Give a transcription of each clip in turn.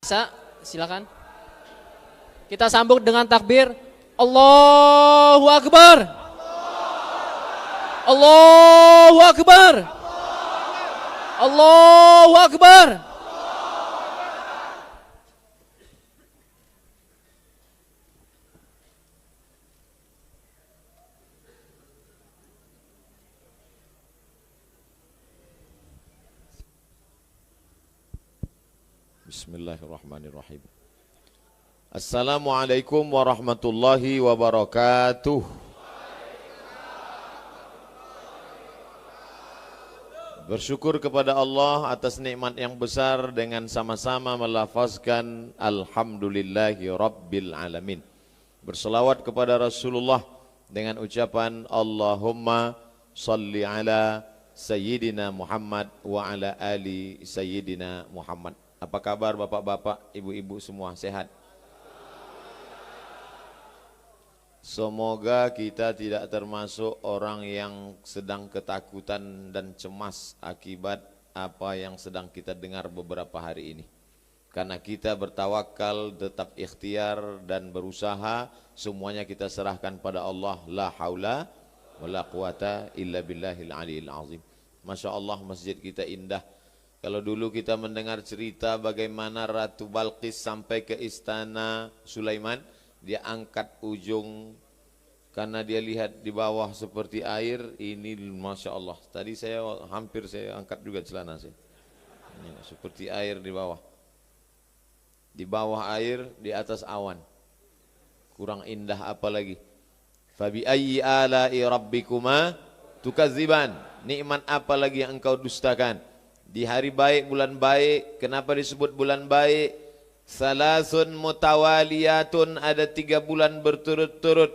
Bisa, silakan. Kita sambut dengan takbir. Allahu Akbar. Allahu Akbar. Allahu Akbar. Bismillahirrahmanirrahim. Assalamualaikum warahmatullahi wabarakatuh. Bersyukur kepada Allah atas nikmat yang besar dengan sama-sama melafazkan Alhamdulillahi Rabbil Alamin. Berselawat kepada Rasulullah dengan ucapan Allahumma salli ala Sayyidina Muhammad wa ala ali Sayyidina Muhammad. Apa kabar bapak-bapak, ibu-ibu semua sehat? Semoga kita tidak termasuk orang yang sedang ketakutan dan cemas akibat apa yang sedang kita dengar beberapa hari ini. Karena kita bertawakal, tetap ikhtiar dan berusaha, semuanya kita serahkan pada Allah. La haula wa la quwata illa billahil aliyil azim. Masya Allah, masjid kita indah. Kalau dulu kita mendengar cerita bagaimana Ratu Balqis sampai ke istana Sulaiman, dia angkat ujung karena dia lihat di bawah seperti air. Ini Masya Allah, tadi saya hampir saya angkat juga celana saya. Ini, seperti air di bawah. Di bawah air, di atas awan. Kurang indah apa lagi? Fabi ayyi ala'i rabbikuma tukadziban. Nikmat apa lagi yang engkau dustakan? Di hari baik, bulan baik. Kenapa disebut bulan baik? Salasun mutawaliyatun, ada 3 bulan berturut-turut.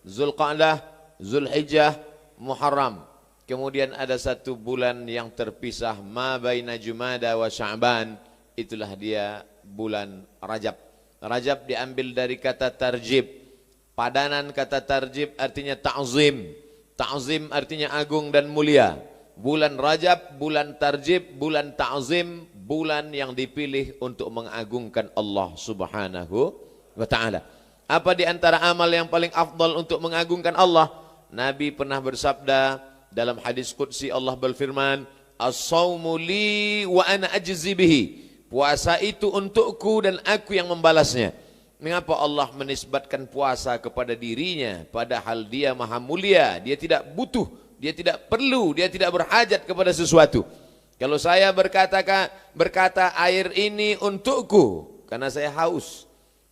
Zulqa'dah, Zulhijjah, Muharram. Kemudian ada 1 bulan yang terpisah, ma baina Jumada wa Sya'ban. Itulah dia bulan Rajab. Rajab diambil dari kata tarjib. Padanan kata tarjib artinya ta'zim. Ta'zim artinya agung dan mulia. Bulan Rajab, bulan tarjib, bulan ta'zim, bulan yang dipilih untuk mengagungkan Allah Subhanahu wa ta'ala. Apa di antara amal yang paling afdal untuk mengagungkan Allah? Nabi pernah bersabda dalam hadis qudsi, Allah berfirman, as-sawmu li wa ana ajzi bihi. Puasa itu untukku dan aku yang membalasnya. Mengapa Allah menisbatkan puasa kepada dirinya padahal dia maha mulia, dia tidak butuh, dia tidak perlu, dia tidak berhajat kepada sesuatu. Kalau saya berkata air ini untukku karena saya haus.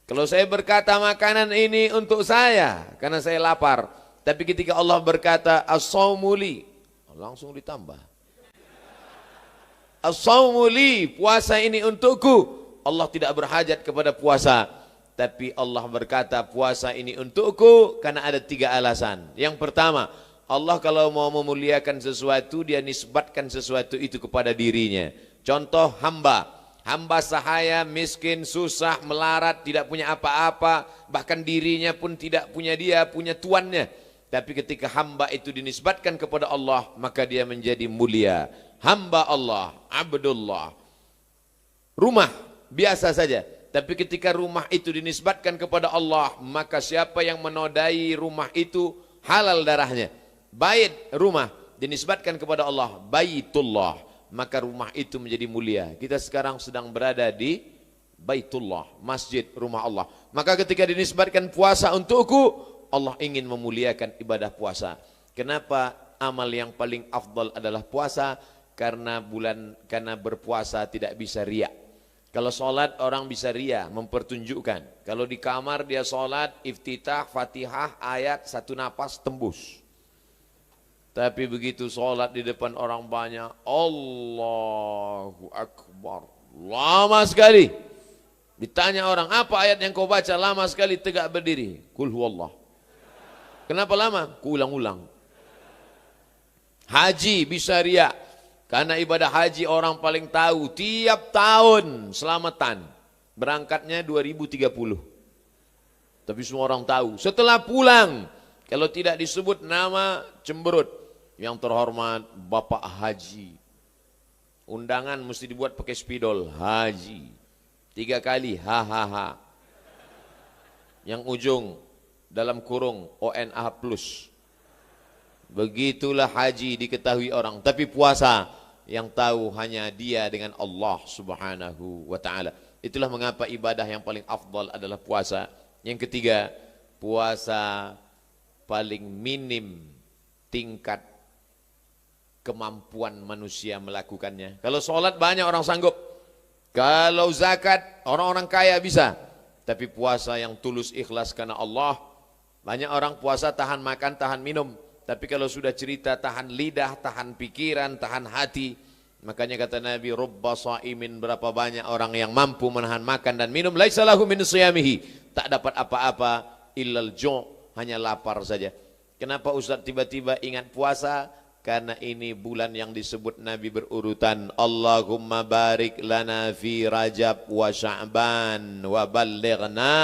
Kalau saya berkata makanan ini untuk saya karena saya lapar. Tapi ketika Allah berkata as-sawmu li, langsung ditambah. As-sawmu li, puasa ini untukku. Allah tidak berhajat kepada puasa. Tapi Allah berkata puasa ini untukku karena ada 3 alasan. Yang pertama, Allah kalau mau memuliakan sesuatu, dia nisbatkan sesuatu itu kepada dirinya. Contoh hamba. Hamba sahaya, miskin, susah, melarat, tidak punya apa-apa. Bahkan dirinya pun tidak punya dia, punya tuannya. Tapi ketika hamba itu dinisbatkan kepada Allah, maka dia menjadi mulia. Hamba Allah, Abdullah. Rumah, biasa saja. Tapi ketika rumah itu dinisbatkan kepada Allah, maka siapa yang menodai rumah itu halal darahnya. Bait, rumah, dinisbatkan kepada Allah, Baitullah, maka rumah itu menjadi mulia. Kita sekarang sedang berada di Baitullah, masjid, rumah Allah. Maka ketika dinisbatkan puasa untukku, Allah ingin memuliakan ibadah puasa. Kenapa amal yang paling afdal adalah puasa? Karena berpuasa tidak bisa riya. Kalau sholat orang bisa riya, mempertunjukkan. Kalau di kamar dia sholat, iftitah, fatihah, ayat, 1 napas tembus. Tapi begitu sholat di depan orang banyak, Allahu Akbar, lama sekali. Ditanya orang, apa ayat yang kau baca? Lama sekali, tegak berdiri. Qul huwallah. Kenapa lama? Kuulang-ulang. Haji bisa riya. Karena ibadah haji orang paling tahu, tiap tahun selamatan. Berangkatnya 2030. Tapi semua orang tahu. Setelah pulang, kalau tidak disebut nama, cemberut. Yang terhormat Bapak Haji. Undangan mesti dibuat pakai spidol, Haji. 3 kali hahaha. Yang ujung dalam kurung ONA plus. Begitulah haji diketahui orang. Tapi puasa yang tahu hanya dia dengan Allah subhanahu wa ta'ala. Itulah mengapa ibadah yang paling afdal adalah puasa. Yang ketiga, puasa paling minim tingkat kemampuan manusia melakukannya. Kalau sholat banyak orang sanggup. Kalau zakat orang-orang kaya bisa. Tapi puasa yang tulus ikhlas karena Allah, banyak orang puasa tahan makan, tahan minum. Tapi kalau sudah cerita tahan lidah, tahan pikiran, tahan hati. Makanya kata Nabi, rubba sa'imin, berapa banyak orang yang mampu menahan makan dan minum, laisa lahu min siyamihi, tak dapat apa-apa illal ju', hanya lapar saja. Kenapa Ustaz tiba-tiba ingat puasa? Karena ini bulan yang disebut Nabi berurutan. Allahumma barik lana fi Rajab wa Sya'ban wa ballighna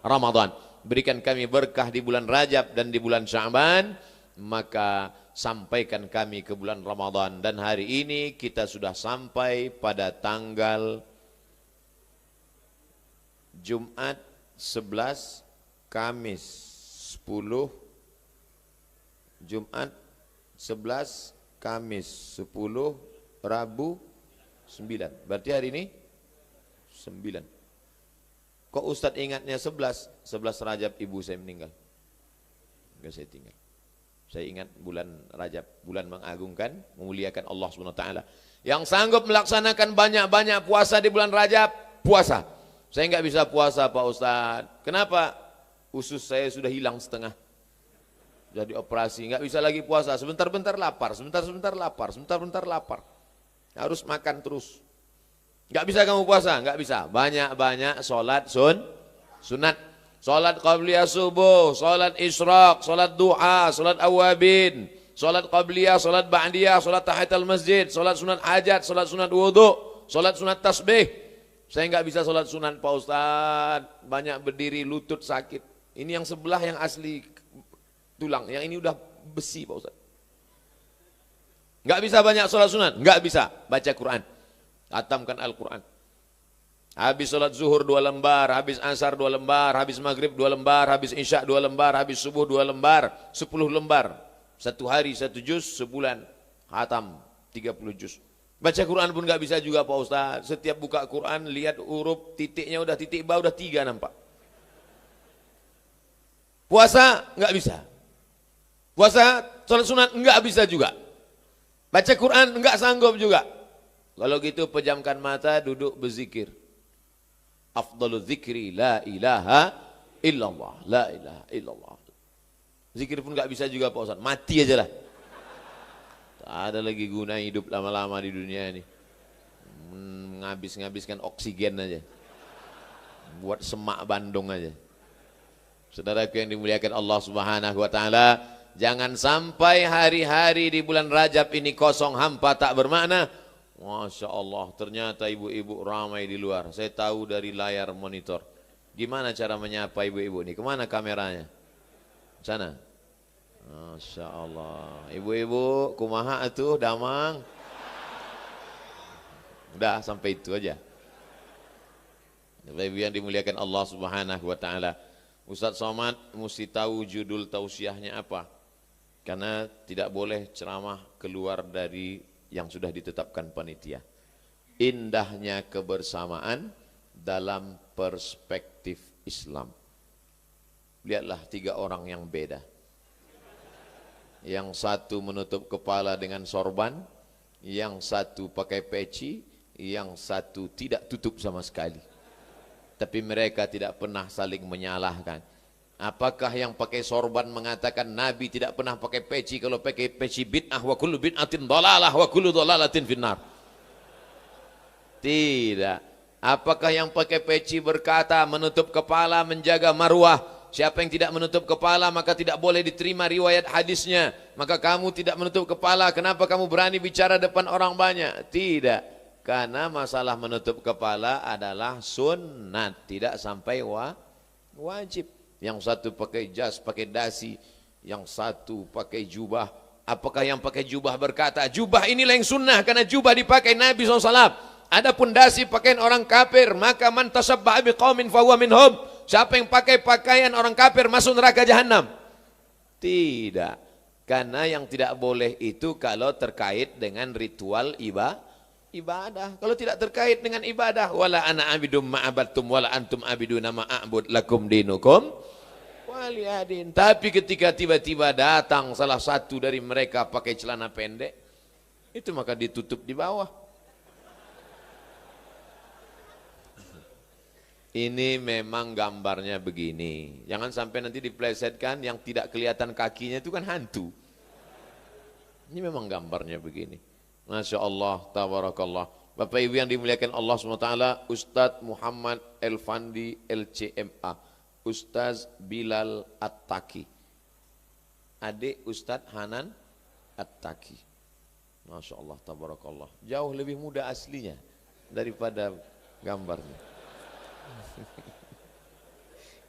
Ramadan. Berikan kami berkah di bulan Rajab dan di bulan Sya'ban, maka sampaikan kami ke bulan Ramadan. Dan hari ini kita sudah sampai pada tanggal Jumat 11, Kamis 10, Jumat 11, Kamis 10, Rabu 9. Berarti hari ini 9. Kok Ustadz ingatnya 11? 11 Rajab ibu saya meninggal. Enggak, saya tinggal. Saya ingat bulan Rajab, bulan mengagungkan, memuliakan Allah SWT. Yang sanggup melaksanakan banyak-banyak puasa di bulan Rajab, puasa. Saya enggak bisa puasa Pak Ustadz. Kenapa? Usus saya sudah hilang setengah. Jadi operasi, enggak bisa lagi puasa. Sebentar-bentar lapar, sebentar-bentar lapar, sebentar-bentar lapar. Harus makan terus. Enggak bisa kamu puasa, enggak bisa. Banyak-banyak sholat sunat. Sholat qabliyah subuh, sholat isyraq, sholat duha, sholat awabin, sholat qabliyah, sholat ba'diyah, sholat tahiyatul masjid, sholat sunat hajat, sholat sunat wudhu, sholat sunat tasbih. Saya enggak bisa sholat sunat Pak Ustadz. Banyak berdiri, lutut sakit. Ini yang sebelah yang asli tulang, yang ini udah besi Pak Ustadz. Enggak bisa banyak sholat sunat, enggak bisa baca Quran. Khatamkan Al-Quran. Habis sholat zuhur 2 lembar, habis asar 2 lembar, habis maghrib 2 lembar, habis isya 2 lembar, habis subuh 2 lembar, 10 lembar. 1 hari 1 juz, sebulan khatam 30 juz. Baca Quran pun enggak bisa juga Pak Ustaz. Setiap buka Quran lihat huruf titiknya udah titik bawah udah 3 nampak. Puasa enggak bisa. Puasa sholat sunat enggak bisa juga. Baca Quran enggak sanggup juga. Kalau gitu pejamkan mata, duduk berzikir. Afdalu dzikri la ilaha illallah, la ilaha illallah. Zikir pun enggak bisa juga Pak Ustaz. Mati aja lah. Tak ada lagi guna hidup lama-lama di dunia ini. Ngabis-ngabiskan oksigen aja. Buat semak Bandung aja. Saudaraku yang dimuliakan Allah Subhanahu wa taala, jangan sampai hari-hari di bulan Rajab ini kosong hampa tak bermakna. Masya Allah, ternyata ibu-ibu ramai di luar. Saya tahu dari layar monitor. Gimana cara menyapa ibu-ibu ini? Kemana kameranya? Sana. Masya Allah. Ibu-ibu, kumaha atuh damang? Udah sampai itu aja. Ibu yang dimuliakan Allah Subhanahu wa taala. Ustaz Somad mesti tahu judul tausiahnya apa. Karena tidak boleh ceramah keluar dari yang sudah ditetapkan panitia. Indahnya kebersamaan dalam perspektif Islam. Lihatlah 3 orang yang beda. Yang satu menutup kepala dengan sorban, yang satu pakai peci, yang satu tidak tutup sama sekali. Tapi mereka tidak pernah saling menyalahkan. Apakah yang pakai sorban mengatakan Nabi tidak pernah pakai peci, kalau pakai peci bid'ah, wa kullu bid'atin dhalalah wa kullu dhalalatin finnar? Tidak. Apakah yang pakai peci berkata menutup kepala menjaga marwah? Siapa yang tidak menutup kepala maka tidak boleh diterima riwayat hadisnya. Maka kamu tidak menutup kepala, kenapa kamu berani bicara depan orang banyak? Tidak. Karena masalah menutup kepala adalah sunnat, tidak sampai wajib. Yang satu pakai jas, pakai dasi, yang satu pakai jubah. Apakah yang pakai jubah berkata, jubah inilah yang sunnah karena jubah dipakai Nabi SAW? Adapun dasi pakaian orang kafir, maka man tasabbaha biqaumin fahuwa minhum. Siapa yang pakai pakaian orang kafir masuk neraka jahanam? Tidak. Karena yang tidak boleh itu kalau terkait dengan ritual ibadah. Kalau tidak terkait dengan ibadah, wala ana abidum ma'abattum wala antum abiduna ma'abud lakum dinukum waliyadin. Tapi ketika tiba-tiba datang salah satu dari mereka pakai celana pendek, itu maka ditutup di bawah. Ini memang gambarnya begini. Jangan sampai nanti diplesetkan yang tidak kelihatan kakinya itu kan hantu. Ini memang gambarnya begini. Masya Allah, tabarakallah. Bapak Ibu yang dimuliakan Allah SWT, Ustadz Muhammad Elfandi LCMA, Ustadz Bilal At-Taki, adik Ustadz Hanan At-Taki. Masya Allah, tabarakallah. Jauh lebih muda aslinya daripada gambarnya.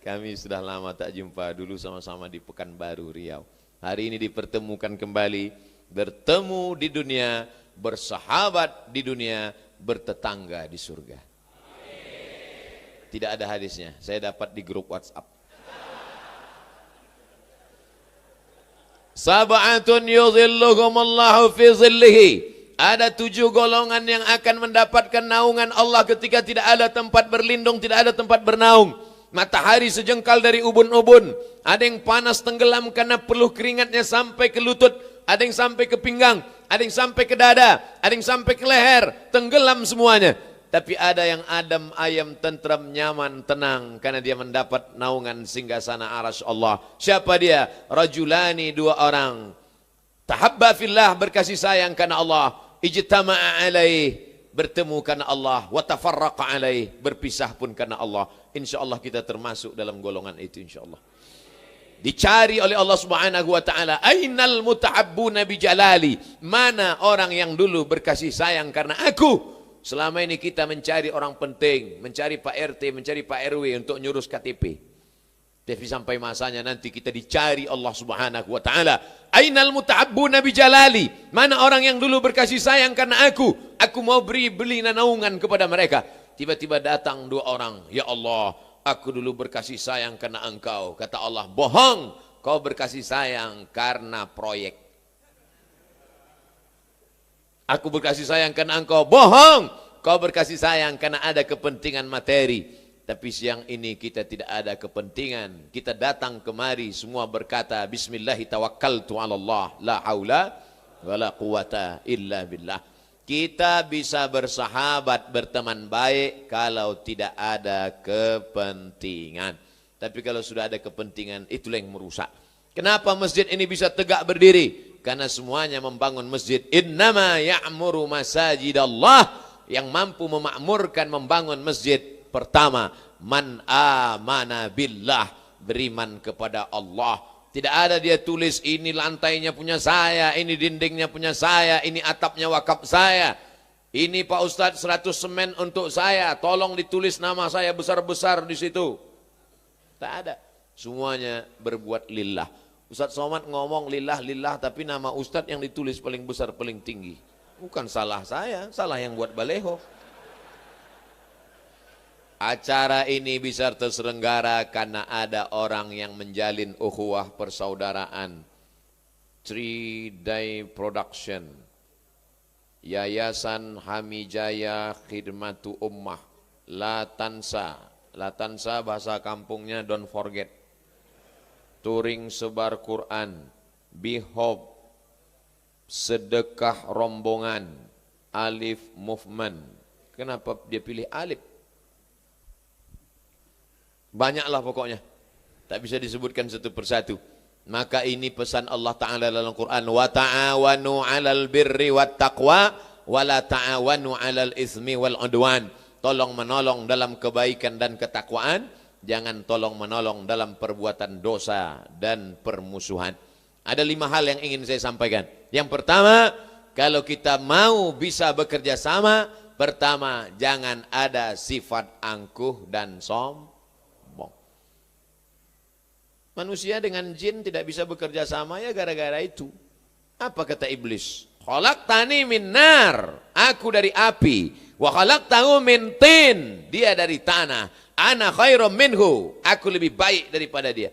Kami sudah lama tak jumpa, dulu sama-sama di Pekanbaru, Riau. Hari ini dipertemukan kembali, bertemu di dunia, bersahabat di dunia, bertetangga di surga. Tidak ada hadisnya, saya dapat di grup WhatsApp. Sab'atun yudhilluhumullahu fi zillihi. Ada 7 golongan yang akan mendapatkan naungan Allah ketika tidak ada tempat berlindung, tidak ada tempat bernaung. Matahari sejengkal dari ubun-ubun. Ada yang panas tenggelam karena peluh keringatnya sampai ke lutut. Ada yang sampai ke pinggang, ada yang sampai ke dada, ada yang sampai ke leher. Tenggelam semuanya. Tapi ada yang adem, ayam, tentram, nyaman, tenang. Karena dia mendapat naungan singgasana arasy Allah. Siapa dia? Rajulani, 2 orang. Tahabba fillah, berkasih sayang karena Allah. Ijtama'a alaih, bertemu karena Allah. Wa tafarraqa alaih, berpisah pun karena Allah. InsyaAllah kita termasuk dalam golongan itu insyaAllah. Dicari oleh Allah Subhanahu wa taala, ainal muta'abbuna bijalali, mana orang yang dulu berkasih sayang karena aku. Selama ini kita mencari orang penting, mencari Pak RT, mencari Pak RW untuk nyurus KTP. Tapi sampai masanya nanti kita dicari Allah Subhanahu wa taala. Ainal muta'abbuna bijalali, mana orang yang dulu berkasih sayang karena aku mau beli naungan kepada mereka. Tiba-tiba datang 2 orang, ya Allah, aku dulu berkasih sayang karena engkau. Kata Allah, bohong, kau berkasih sayang karena proyek. Aku berkasih sayang karena engkau, bohong, kau berkasih sayang karena ada kepentingan materi. Tapi siang ini kita tidak ada kepentingan. Kita datang kemari semua berkata, Bismillahi tawakkaltu ala Allah, la haula wa la quwata illa billah. Kita bisa bersahabat, berteman baik kalau tidak ada kepentingan. Tapi kalau sudah ada kepentingan, itulah yang merusak. Kenapa masjid ini bisa tegak berdiri? Karena semuanya membangun masjid. Innama ya'muru masajidallah. Yang mampu memakmurkan membangun masjid. Pertama, man amana billah, beriman kepada Allah. Tidak ada dia tulis ini lantainya punya saya, ini dindingnya punya saya, ini atapnya wakaf saya. Ini Pak Ustadz 100 semen untuk saya, tolong ditulis nama saya besar-besar di situ. Tak ada. Semuanya berbuat lillah. Ustadz Somad ngomong lillah, tapi nama Ustadz yang ditulis paling besar, paling tinggi. Bukan salah saya, salah yang buat baleho. Acara ini bisa terselenggara karena ada orang yang menjalin ukhuwah persaudaraan. 3-day production, Yayasan Hamijaya Khidmatu Ummah, Latansa bahasa kampungnya don't forget, Touring Sebar Quran, Bihob, Sedekah Rombongan, Alif Movement. Kenapa dia pilih alif? Banyaklah pokoknya, tak bisa disebutkan satu persatu. Maka ini pesan Allah Ta'ala dalam Quran, wa ta'awanu 'alal birri wat taqwa wa la ta'awanu 'alal ismi wal udwan. Tolong menolong dalam kebaikan dan ketakwaan, jangan tolong menolong dalam perbuatan dosa dan permusuhan. Ada 5 hal yang ingin saya sampaikan. Yang pertama, kalau kita mau bisa bekerja sama, pertama jangan ada sifat angkuh dan sombong. Manusia dengan jin tidak bisa bekerja sama ya gara-gara itu. Apa kata iblis? Khalaqtani min nar, aku dari api. Wa khalaqtahu min tin. Dia dari tanah. Ana khairum minhu. Aku lebih baik daripada dia.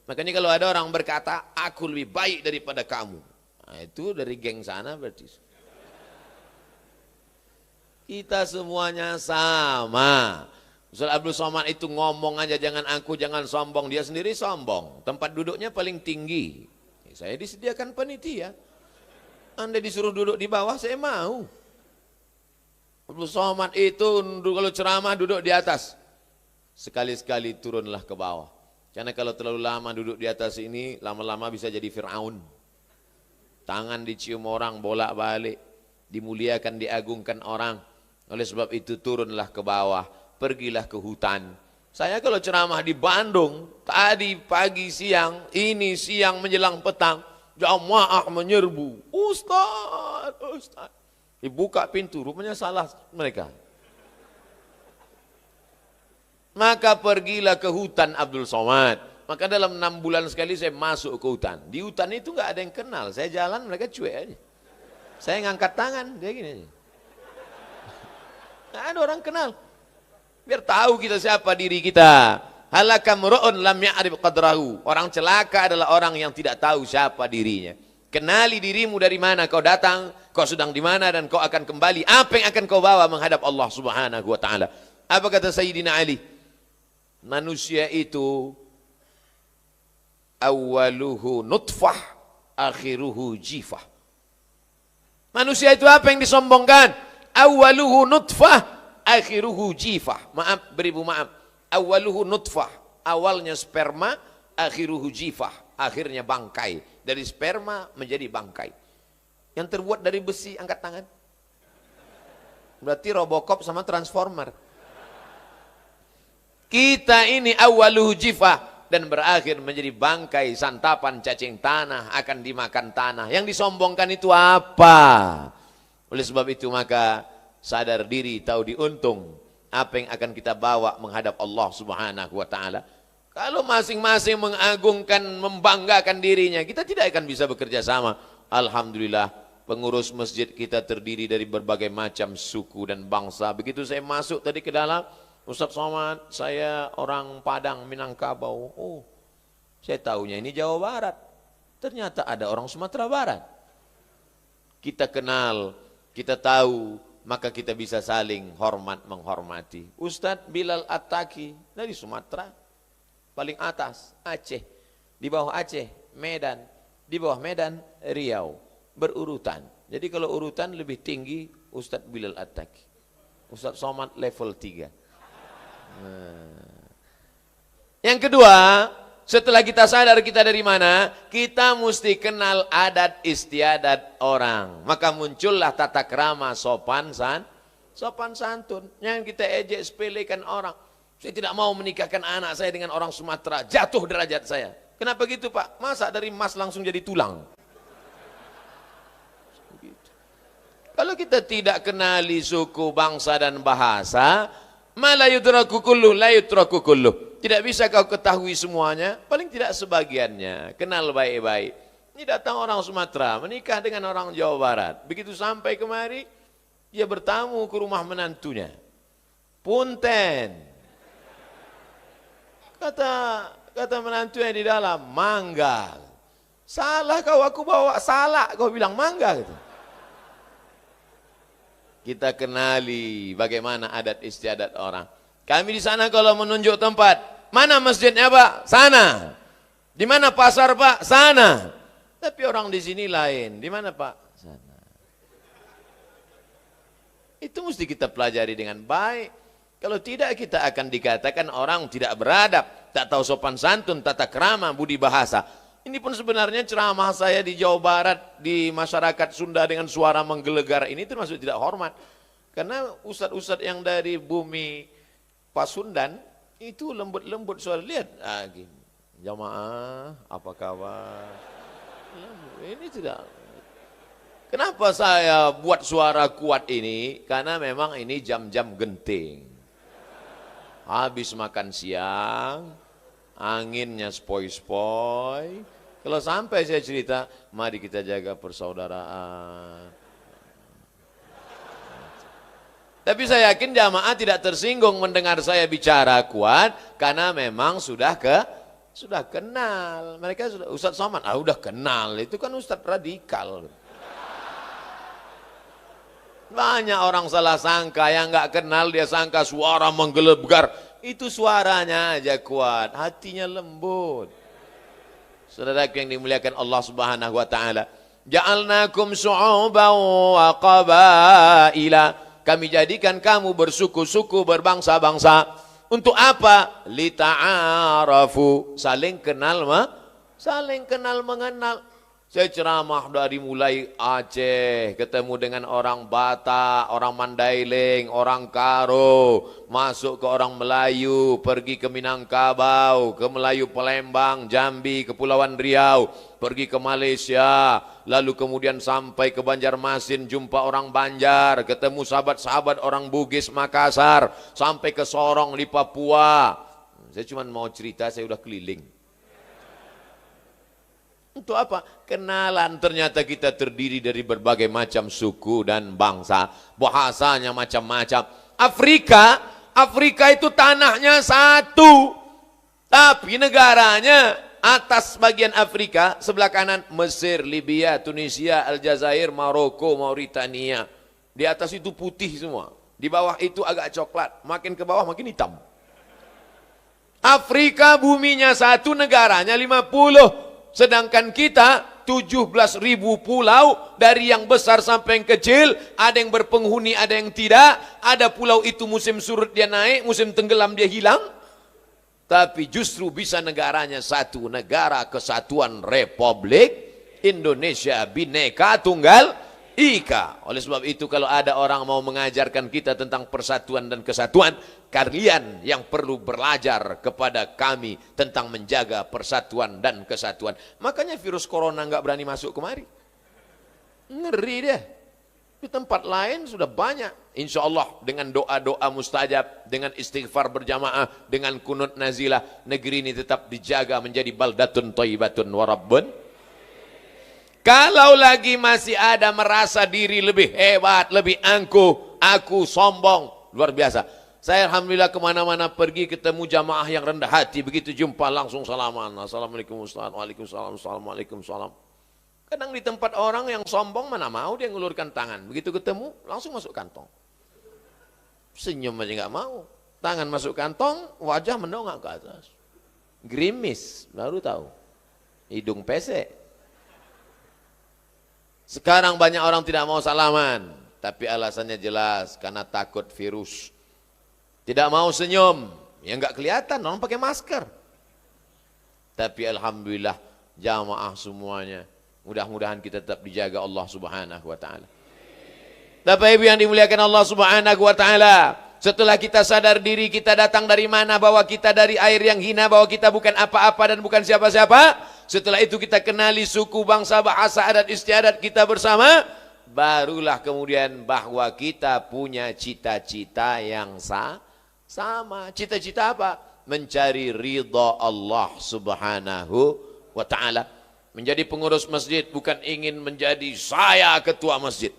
Makanya kalau ada orang berkata, aku lebih baik daripada kamu. Nah, itu dari geng sana berarti. Kita semuanya sama. Ustaz Abdul Somad itu ngomong aja, jangan aku, jangan sombong. Dia sendiri sombong. Tempat duduknya paling tinggi. Saya disediakan panitia. Anda disuruh duduk di bawah, saya mau. Abdul Somad itu kalau ceramah duduk di atas. Sekali-sekali turunlah ke bawah. Karena kalau terlalu lama duduk di atas ini, lama-lama bisa jadi Fir'aun. Tangan dicium orang, bolak-balik. Dimuliakan, diagungkan orang. Oleh sebab itu turunlah ke bawah. Pergilah ke hutan. Saya kalau ceramah di Bandung, tadi pagi siang, ini siang menjelang petang, jamaah menyerbu. Ustaz, Ustaz. Dibuka pintu, rupanya salah mereka. Maka pergilah ke hutan Abdul Somad. Maka dalam 6 bulan sekali saya masuk ke hutan. Di hutan itu nggak ada yang kenal. Saya jalan, mereka cuek aja. Saya ngangkat tangan, dia gini aja. Nggak ada orang kenal. Biar tahu kita siapa diri kita. Halaka mru'un lam ya'rif qadrahu. Orang celaka adalah orang yang tidak tahu siapa dirinya. Kenali dirimu dari mana kau datang, kau sedang di mana dan kau akan kembali. Apa yang akan kau bawa menghadap Allah Subhanahu wa taala? Apa kata Sayyidina Ali? Manusia itu awaluhu nutfah, akhiruhu jifah. Manusia itu apa yang disombongkan? Awaluhu nutfah, akhiruhu jifah. Maaf, beribu maaf. Awaluhu nutfah, awalnya sperma, akhiruhu jifah, akhirnya bangkai. Dari sperma menjadi bangkai. Yang terbuat dari besi, angkat tangan. Berarti Robocop sama Transformer. Kita ini awaluhu jifah dan berakhir menjadi bangkai, santapan cacing tanah, akan dimakan tanah. Yang disombongkan itu apa? Oleh sebab itu maka sadar diri, tahu diuntung apa yang akan kita bawa menghadap Allah Subhanahu wa taala. Kalau masing-masing mengagungkan, membanggakan dirinya, kita tidak akan bisa bekerja sama. Alhamdulillah, pengurus masjid kita terdiri dari berbagai macam suku dan bangsa. Begitu saya masuk tadi ke dalam, Ustaz Somad, saya orang Padang, Minangkabau. Oh, saya tahunya ini Jawa Barat. Ternyata ada orang Sumatera Barat. Kita kenal, kita tahu, maka kita bisa saling hormat menghormati. Ustaz Bilal At-Taki dari Sumatera, paling atas Aceh, di bawah Aceh Medan, di bawah Medan Riau, berurutan. Jadi kalau urutan lebih tinggi Ustaz Bilal At-Taki, Ustaz Somad level 3. Yang kedua, setelah kita sadar kita dari mana, kita mesti kenal adat istiadat orang. Maka muncullah tata krama sopan santun. Yang kita ejek sepelekan orang. Saya tidak mau menikahkan anak saya dengan orang Sumatera, jatuh derajat saya. Kenapa gitu Pak? Masa dari emas langsung jadi tulang? Kalau kita tidak kenali suku, bangsa dan bahasa, ma la yudraku kulluh, la yutraku kulluh. Tidak bisa kau ketahui semuanya, paling tidak sebagiannya. Kenal baik-baik. Ini datang orang Sumatera, menikah dengan orang Jawa Barat. Begitu sampai kemari, dia bertamu ke rumah menantunya. Punten. Kata menantunya di dalam, mangga. Salah kau, aku bawa salak, kau bilang mangga gitu. Kita kenali bagaimana adat istiadat orang. Kami di sana kalau menunjuk tempat, mana masjidnya Pak? Sana. Di mana pasar Pak? Sana. Tapi orang di sini lain. Di mana Pak? Sana. Itu mesti kita pelajari dengan baik. Kalau tidak kita akan dikatakan orang tidak beradab, tak tahu sopan santun, tata krama, budi bahasa. Ini pun sebenarnya ceramah saya di Jawa Barat, di masyarakat Sunda dengan suara menggelegar ini termasuk tidak hormat. Karena ustadz-ustadz yang dari bumi Pasundan itu lembut-lembut suara. Lihat, gini. Jamaah, apa kabar? Ini tidak. Kenapa saya buat suara kuat ini? Karena memang ini jam-jam genting. Habis makan siang, anginnya spoi-spoi. Kalau sampai saya cerita, mari kita jaga persaudaraan. Tapi saya yakin jamaah tidak tersinggung mendengar saya bicara kuat karena memang sudah kenal. Mereka sudah, Ustadz Somad, udah kenal, itu kan Ustadz radikal. Banyak orang salah sangka, yang nggak kenal dia sangka suara menggelegar. Itu suaranya aja kuat, hatinya lembut. Saudara yang dimuliakan Allah Subhanahu wa taala, ja'alnakum syu'uban wa qabaila. Kami jadikan kamu bersuku-suku, berbangsa-bangsa. Untuk apa? Lita'arafu. Saling kenal mengenal. Saya ceramah dari mulai Aceh, ketemu dengan orang Batak, orang Mandailing, orang Karo, masuk ke orang Melayu, pergi ke Minangkabau, ke Melayu Palembang, Jambi, Kepulauan Riau, pergi ke Malaysia, lalu kemudian sampai ke Banjarmasin, jumpa orang Banjar, ketemu sahabat-sahabat orang Bugis Makassar, sampai ke Sorong di Papua. Saya cuma mau cerita, saya udah keliling. Untuk apa? Kenalan. Ternyata kita terdiri dari berbagai macam suku dan bangsa. Bahasanya macam-macam. Afrika itu tanahnya satu. Tapi negaranya, atas bagian Afrika, sebelah kanan Mesir, Libya, Tunisia, Aljazair, Maroko, Mauritania. Di atas itu putih semua. Di bawah itu agak coklat. Makin ke bawah makin hitam. Afrika buminya satu, negaranya 50. Sedangkan kita 17.000 pulau, dari yang besar sampai yang kecil, ada yang berpenghuni, ada yang tidak, ada pulau itu musim surut dia naik, musim tenggelam dia hilang, tapi justru bisa negaranya satu, negara kesatuan Republik Indonesia Bhinneka Tunggal Ika. Oleh sebab itu kalau ada orang mau mengajarkan kita tentang persatuan dan kesatuan, kalian yang perlu belajar kepada kami tentang menjaga persatuan dan kesatuan. Makanya virus corona nggak berani masuk kemari. Ngeri dia. Di tempat lain sudah banyak. Insya Allah dengan doa-doa mustajab, dengan istighfar berjamaah, dengan kunut nazilah, negeri ini tetap dijaga menjadi baldatun thayyibatun warabbun. Kalau lagi masih ada merasa diri lebih hebat, lebih angkuh, aku sombong, luar biasa. Saya alhamdulillah kemana-mana pergi ketemu jamaah yang rendah hati, begitu jumpa langsung salaman. Assalamualaikum Ustaz, waalaikumsalam, assalamualaikum salam. Kadang di tempat orang yang sombong mana mau dia ngulurkan tangan, begitu ketemu langsung masuk kantong. Senyum aja nggak mau, tangan masuk kantong, wajah mendongak ke atas. Gerimis, baru tahu, hidung pesek. Sekarang banyak orang tidak mau salaman, tapi alasannya jelas, karena takut virus. Tidak mau senyum, ya nggak kelihatan, orang pakai masker. Tapi alhamdulillah jamaah semuanya, mudah-mudahan kita tetap dijaga Allah Subhanahu wa taala. Bapak Ibu yang dimuliakan Allah Subhanahu wa taala, setelah kita sadar diri kita datang dari mana, bahwa kita dari air yang hina, bahwa kita bukan apa-apa dan bukan siapa-siapa. Setelah itu kita kenali suku, bangsa, bahasa, adat istiadat kita bersama. Barulah kemudian bahwa kita punya cita-cita yang sama. Cita-cita apa? Mencari ridha Allah Subhanahu wa ta'ala. Menjadi pengurus masjid bukan ingin menjadi saya ketua masjid.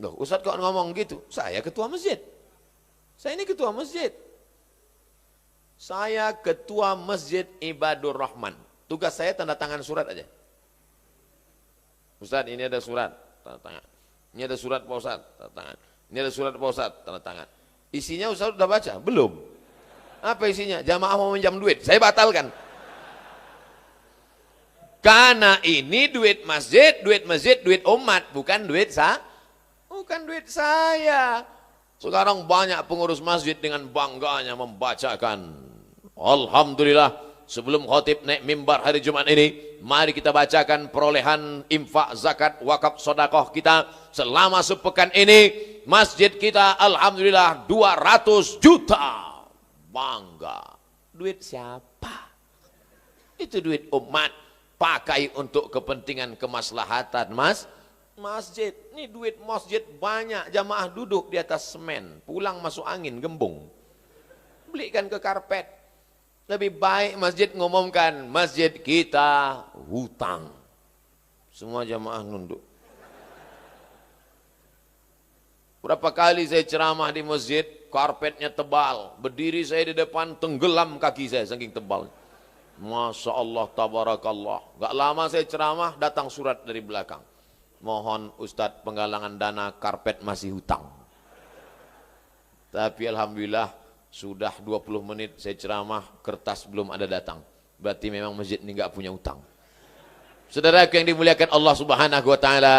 Loh, Ustaz kok ngomong gitu? Saya ketua masjid. Saya ini ketua masjid. Saya ketua masjid Ibadur Rahman. Tugas saya tanda tangan surat aja. Ustaz, ini ada surat, tanda tangan. Ini ada surat Pak Ustaz, tanda tangan. Ini ada surat Pak Ustaz, tanda tangan. Isinya Ustaz sudah baca? Belum. Apa isinya? Jamaah mau minjam duit, saya batalkan. Karena ini duit masjid, duit umat, bukan duit saya. Sekarang banyak pengurus masjid dengan bangganya membacakan, alhamdulillah. Sebelum khotib naik mimbar hari Jumat ini, mari kita bacakan perolehan infak, zakat, wakaf, sedekah kita selama sepekan ini. Masjid kita alhamdulillah 200 juta. Bangga. Duit siapa? Itu duit umat, pakai untuk kepentingan kemaslahatan masjid. Ini duit masjid banyak, jamaah duduk di atas semen, pulang masuk angin, gembung. Belikan ke karpet. Lebih baik masjid ngumumkan, masjid kita hutang. Semua jamaah nunduk. Berapa kali saya ceramah di masjid, karpetnya tebal, berdiri saya di depan, tenggelam kaki saya saking tebal. Masya Allah, tabarakallah. Gak lama saya ceramah, datang surat dari belakang. Mohon Ustadz penggalangan dana, karpet masih hutang. Tapi alhamdulillah sudah 20 menit saya ceramah, kertas belum ada datang. Berarti memang masjid ini gak punya hutang. Saudara yang dimuliakan Allah Subhanahu wa taala,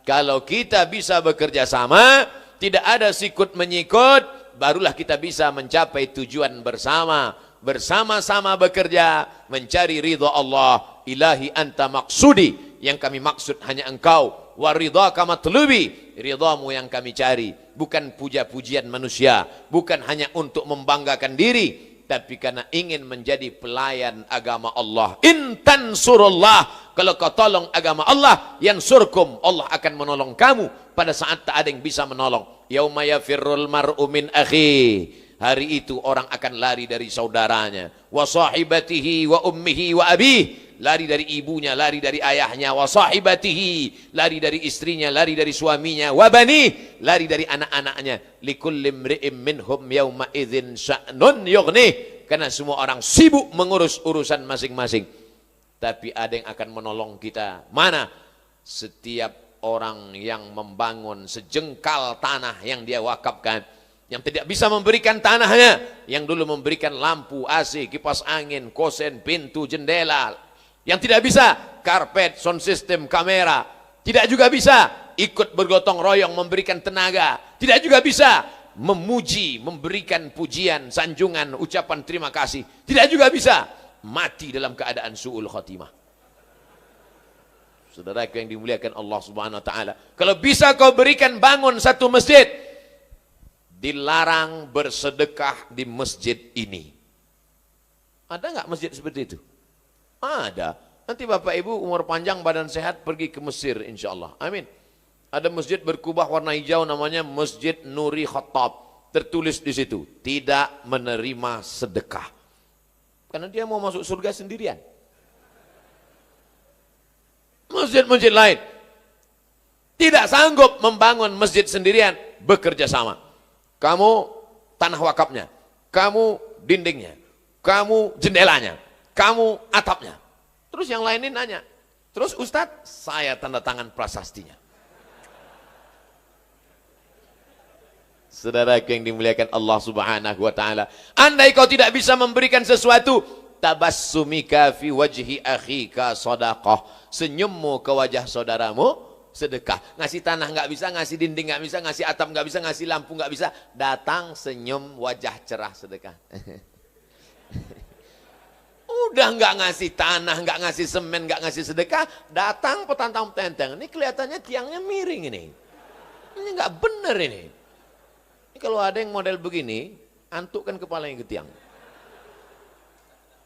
kalau kita bisa bekerja sama, tidak ada sikut menyikut, barulah kita bisa mencapai tujuan bersama. Bersama-sama bekerja mencari ridha Allah. Ilahi anta maksudi, yang kami maksud hanya engkau. Wa ridhaka matlubi, ridhamu yang kami cari, bukan puja-pujian manusia, bukan hanya untuk membanggakan diri, tapi karena ingin menjadi pelayan agama Allah. In tansurullah, kalau kau tolong agama Allah, yansurkum, Allah akan menolong kamu pada saat tak ada yang bisa menolong. Yauma yafirrul mar'u min akhi, hari itu orang akan lari dari saudaranya. Wa sahibatihi wa ummihi wa abih, lari dari ibunya, lari dari ayahnya. Wa sahibatihi, lari dari istrinya, lari dari suaminya. Wa bani, lari dari anak-anaknya. Likulli imri'im minhum yawma idzin sya'nun yughnih, karena semua orang sibuk mengurus urusan masing-masing. Tapi ada yang akan menolong kita. Mana? Setiap orang yang membangun sejengkal tanah yang dia wakafkan, yang tidak bisa memberikan tanahnya, yang dulu memberikan lampu, AC, kipas angin, kosen, pintu, jendela, yang tidak bisa karpet, sound system, kamera, tidak juga bisa ikut bergotong royong memberikan tenaga, tidak juga bisa memuji, memberikan pujian, sanjungan, ucapan terima kasih, tidak juga bisa mati dalam keadaan su'ul khatimah. Saudara yang dimuliakan Allah Subhanahu wa taala, kalau bisa kau berikan bangun satu masjid, dilarang bersedekah di masjid ini. Ada nggak masjid seperti itu? Ada. Nanti Bapak Ibu umur panjang, badan sehat, pergi ke Mesir insya Allah. Amin. Ada masjid berkubah warna hijau namanya Masjid Nuri Khattab. Tertulis di situ, tidak menerima sedekah. Karena dia mau masuk surga sendirian. Masjid-masjid lain tidak sanggup membangun masjid sendirian, bekerja sama. Kamu tanah wakafnya, kamu dindingnya, kamu jendelanya, kamu atapnya. Terus yang lain ini nanya, terus Ustadz, saya tanda tangan prasastinya. Saudara yang dimuliakan Allah Subhanahu wa taala, andai kau tidak bisa memberikan sesuatu, tabassumika fi wajhi akhika shadaqah, senyummu ke wajah saudaramu sedekah. Ngasih tanah nggak bisa, ngasih dinding nggak bisa, ngasih atap nggak bisa, ngasih lampu nggak bisa, datang senyum wajah cerah sedekah. Udah nggak ngasih tanah, nggak ngasih semen, nggak ngasih sedekah, datang petantang tenteng. Ini kelihatannya tiangnya miring ini. Ini nggak bener ini. Ini kalau ada yang model begini, antukkan kepalanya ke tiang.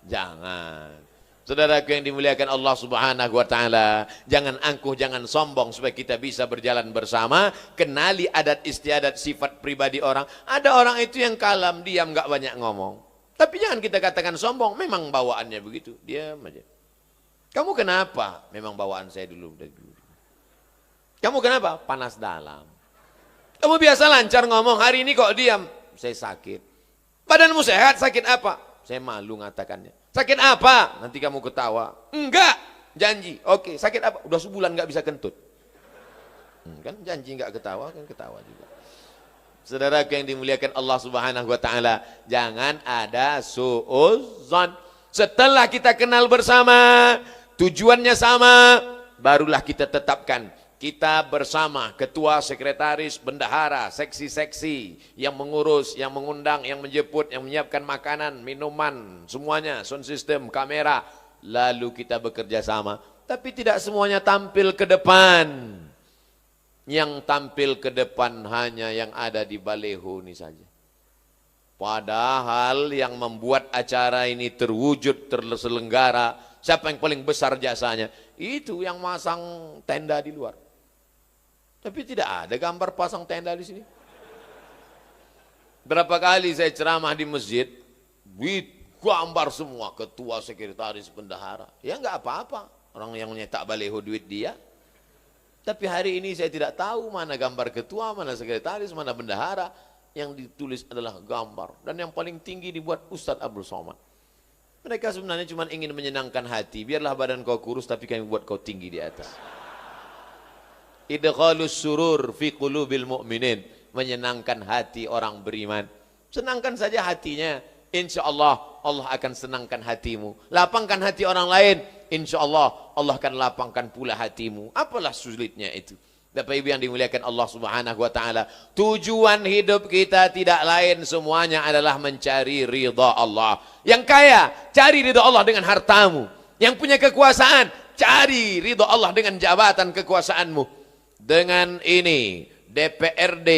Jangan. Saudaraku yang dimuliakan Allah Subhanahu wa taala, jangan angkuh, jangan sombong, supaya kita bisa berjalan bersama. Kenali adat istiadat sifat pribadi orang. Ada orang itu yang kalem, diam, nggak banyak ngomong. Tapi jangan kita katakan sombong, memang bawaannya begitu, diam aja. Kamu kenapa? Memang bawaan saya dulu dari dulu. Kamu kenapa? Panas dalam. Kamu biasa lancar ngomong, hari ini kok diam? Saya sakit. Badanmu sehat, sakit apa? Saya malu ngatakannya. Sakit apa? Nanti kamu ketawa. Enggak, janji. Oke, sakit apa? Udah sebulan nggak bisa kentut. Kan janji nggak ketawa, kan ketawa juga. Saudara yang dimuliakan Allah Subhanahu wa taala, jangan ada suudzon. Setelah kita kenal bersama, tujuannya sama, barulah kita tetapkan. Kita bersama, ketua, sekretaris, bendahara, seksi-seksi, yang mengurus, yang mengundang, yang menjemput, yang menyiapkan makanan, minuman, semuanya, sound system, kamera. Lalu kita bekerja sama. Tapi tidak semuanya tampil ke depan. Yang tampil ke depan hanya yang ada di baleho ini saja. Padahal yang membuat acara ini terwujud, terselenggara, siapa yang paling besar jasanya? Itu yang masang tenda di luar. Tapi tidak ada gambar pasang tenda di sini. Berapa kali saya ceramah di masjid, gambar semua, ketua, sekretaris, bendahara. Ya nggak apa-apa, orang yang nyetak baleho duit dia. Tapi hari ini saya tidak tahu mana gambar ketua, mana sekretaris, mana bendahara. Yang ditulis adalah gambar. Dan yang paling tinggi dibuat Ustadz Abdul Somad. Mereka sebenarnya cuma ingin menyenangkan hati. Biarlah badan kau kurus tapi kami buat kau tinggi di atas. Idkhalus surur fi qulubil mu'minin. Menyenangkan hati orang beriman. Senangkan saja hatinya. Insya Allah, Allah akan senangkan hatimu. Lapangkan hati orang lain. Insya Allah, Allah akan lapangkan pula hatimu. Apalah sulitnya itu. Bapak Ibu yang dimuliakan Allah Subhanahu wa taala, tujuan hidup kita tidak lain semuanya adalah mencari ridha Allah. Yang kaya, cari ridha Allah dengan hartamu. Yang punya kekuasaan, cari ridha Allah dengan jabatan kekuasaanmu. Dengan ini DPRD,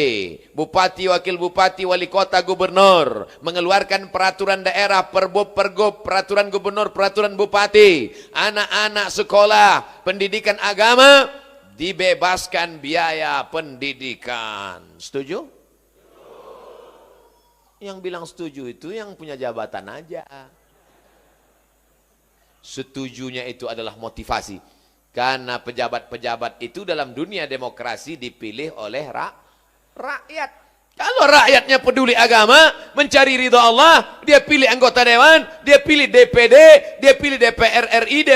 Bupati, Wakil Bupati, Wali Kota, Gubernur mengeluarkan peraturan daerah, pergub, peraturan gubernur, peraturan bupati, anak-anak sekolah, pendidikan agama dibebaskan biaya pendidikan. Setuju? Yang bilang setuju itu yang punya jabatan aja. Setujunya itu adalah motivasi. Karena pejabat-pejabat itu dalam dunia demokrasi dipilih oleh rakyat. Kalau rakyatnya peduli agama, mencari ridha Allah, dia pilih anggota dewan, dia pilih DPD, dia pilih DPR RI,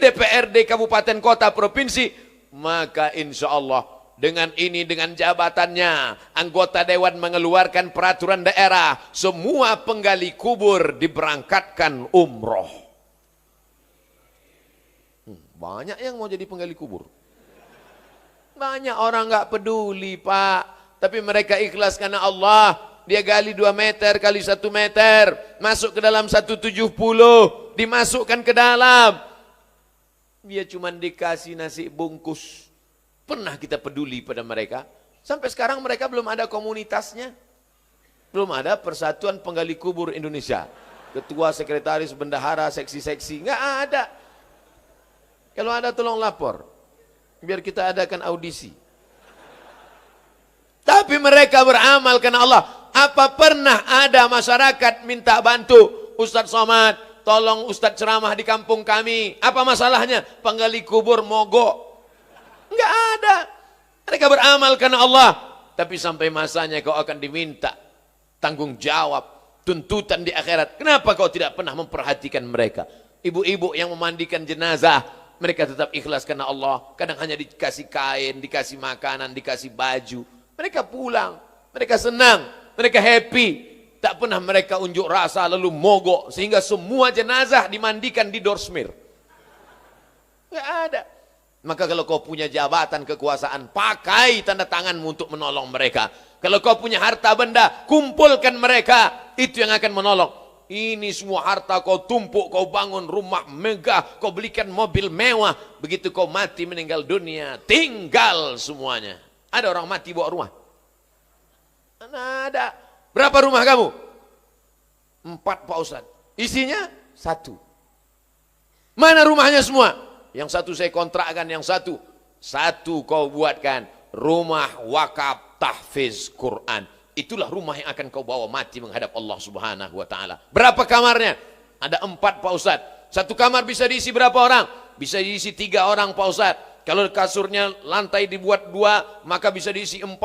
DPRD kabupaten kota provinsi, maka insya Allah dengan ini, dengan jabatannya, anggota dewan mengeluarkan peraturan daerah, semua penggali kubur diberangkatkan umroh. Banyak yang mau jadi penggali kubur. Banyak orang nggak peduli Pak, tapi mereka ikhlas karena Allah. Dia gali 2 meter kali 1 meter, masuk ke dalam 170, dimasukkan ke dalam. Dia cuma dikasih nasi bungkus. Pernah kita peduli pada mereka? Sampai sekarang mereka belum ada komunitasnya. Belum ada Persatuan Penggali Kubur Indonesia. Ketua, sekretaris, bendahara, seksi-seksi. Nggak ada. Kalau ada tolong lapor. Biar kita adakan audisi. Tapi mereka beramal karena Allah. Apa pernah ada masyarakat minta bantu Ustadz Somad, tolong Ustadz ceramah di kampung kami. Apa masalahnya? Penggali kubur mogok. Enggak ada. Mereka beramal karena Allah. Tapi sampai masanya kau akan diminta tanggung jawab, tuntutan di akhirat. Kenapa kau tidak pernah memperhatikan mereka? Ibu-ibu yang memandikan jenazah, mereka tetap ikhlas karena Allah. Kadang hanya dikasih kain, dikasih makanan, dikasih baju. Mereka pulang, mereka senang, mereka happy. Tak pernah mereka unjuk rasa lalu mogok sehingga semua jenazah dimandikan di dorsmir. Enggak ada. Maka kalau kau punya jabatan kekuasaan, pakai tanda tanganmu untuk menolong mereka. Kalau kau punya harta benda, kumpulkan mereka. Itu yang akan menolong. Ini semua harta kau tumpuk, kau bangun rumah megah, kau belikan mobil mewah. Begitu kau mati meninggal dunia, tinggal semuanya. Ada orang mati bawa rumah? Mana ada. Berapa rumah kamu? 4 Pak Ustadz. Isinya 1. Mana rumahnya semua? Yang satu saya kontrakkan, yang satu kau buatkan rumah wakaf tahfiz Quran. Itulah rumah yang akan kau bawa mati menghadap Allah Subhanahu wa taala. Berapa kamarnya? Ada 4 Pak Ustadz. Satu kamar bisa diisi berapa orang? Bisa diisi 3 orang Pak Ustadz. Kalau kasurnya lantai dibuat 2, maka bisa diisi 4.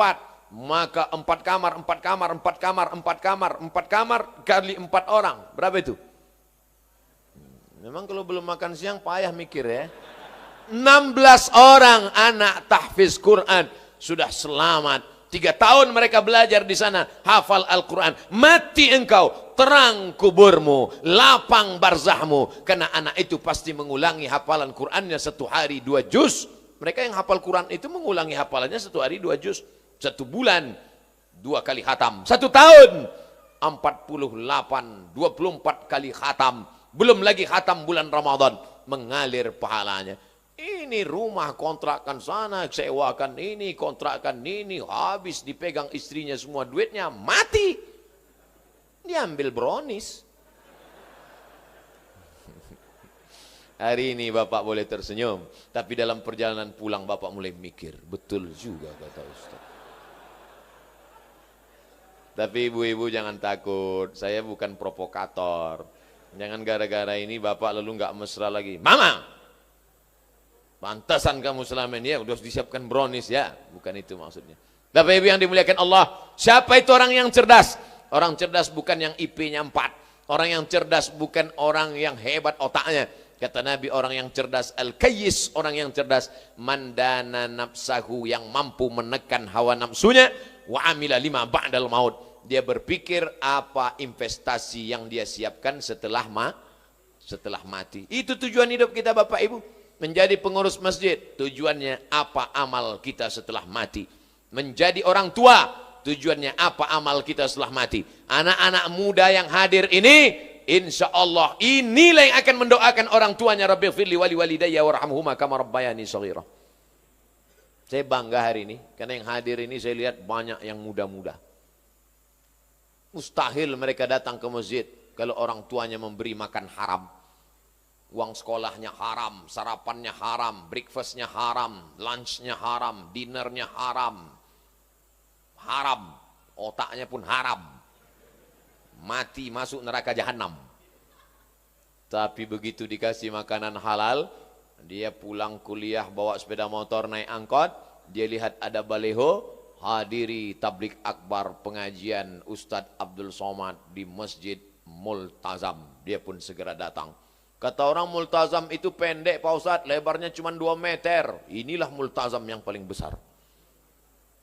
Maka 4 kamar, 4 kamar, 4 kamar, 4 kamar, 4 kamar kali 4 orang. Berapa itu? Memang kalau belum makan siang payah mikir ya. 16 orang anak tahfiz Quran sudah selamat. 3 tahun mereka belajar di sana, hafal Al-Quran. Mati engkau, terang kuburmu, lapang barzahmu. Karena anak itu pasti mengulangi hafalan Qurannya 1 hari 2 juz. Mereka yang hafal Quran itu mengulangi hafalannya 1 hari 2 juz. 1 bulan 2 kali khatam. 1 tahun 48, 24 kali khatam. Belum lagi khatam bulan Ramadan. Mengalir pahalanya. Ini rumah kontrakan sana, sewakan ini, kontrakan ini, habis dipegang istrinya semua duitnya, mati. Diambil brownies. Hari ini Bapak boleh tersenyum, tapi dalam perjalanan pulang Bapak mulai mikir, betul juga kata Ustaz. Tapi ibu-ibu jangan takut, saya bukan provokator. Jangan gara-gara ini Bapak lalu nggak mesra lagi. Mama! Pantasan kamu selama ini ya udah disiapkan brownies ya. Bukan itu maksudnya. Bapak Ibu yang dimuliakan Allah, siapa itu orang yang cerdas? Orang cerdas bukan yang IP-nya 4. Orang yang cerdas bukan orang yang hebat otaknya. Kata Nabi, orang yang cerdas al-kayyis, orang yang cerdas mandana nafsahu, yang mampu menekan hawa nafsunya, wa amila lima ba'dal maut. Dia berpikir apa investasi yang dia siapkan setelah mati. Itu tujuan hidup kita Bapak Ibu. Menjadi pengurus masjid, tujuannya apa amal kita setelah mati. Menjadi orang tua, tujuannya apa amal kita setelah mati. Anak-anak muda yang hadir ini, insya Allah inilah yang akan mendoakan orang tuanya, Rabbighfirli wali walidayya warhamhuma kama rabbayani shaghira. Saya bangga hari ini karena yang hadir ini saya lihat banyak yang muda-muda. Mustahil mereka datang ke masjid kalau orang tuanya memberi makan haram. Uang sekolahnya haram, sarapannya haram, breakfastnya haram, lunchnya haram, dinnernya haram. Haram, otaknya pun haram. Mati masuk neraka jahanam. Tapi begitu dikasih makanan halal, dia pulang kuliah bawa sepeda motor naik angkot, dia lihat ada baleho, hadiri tablik akbar pengajian Ustadz Abdul Somad di Masjid Multazam. Dia pun segera datang. Kata orang Multazam itu pendek Pak Ustadz, lebarnya cuma 2 meter. Inilah Multazam yang paling besar.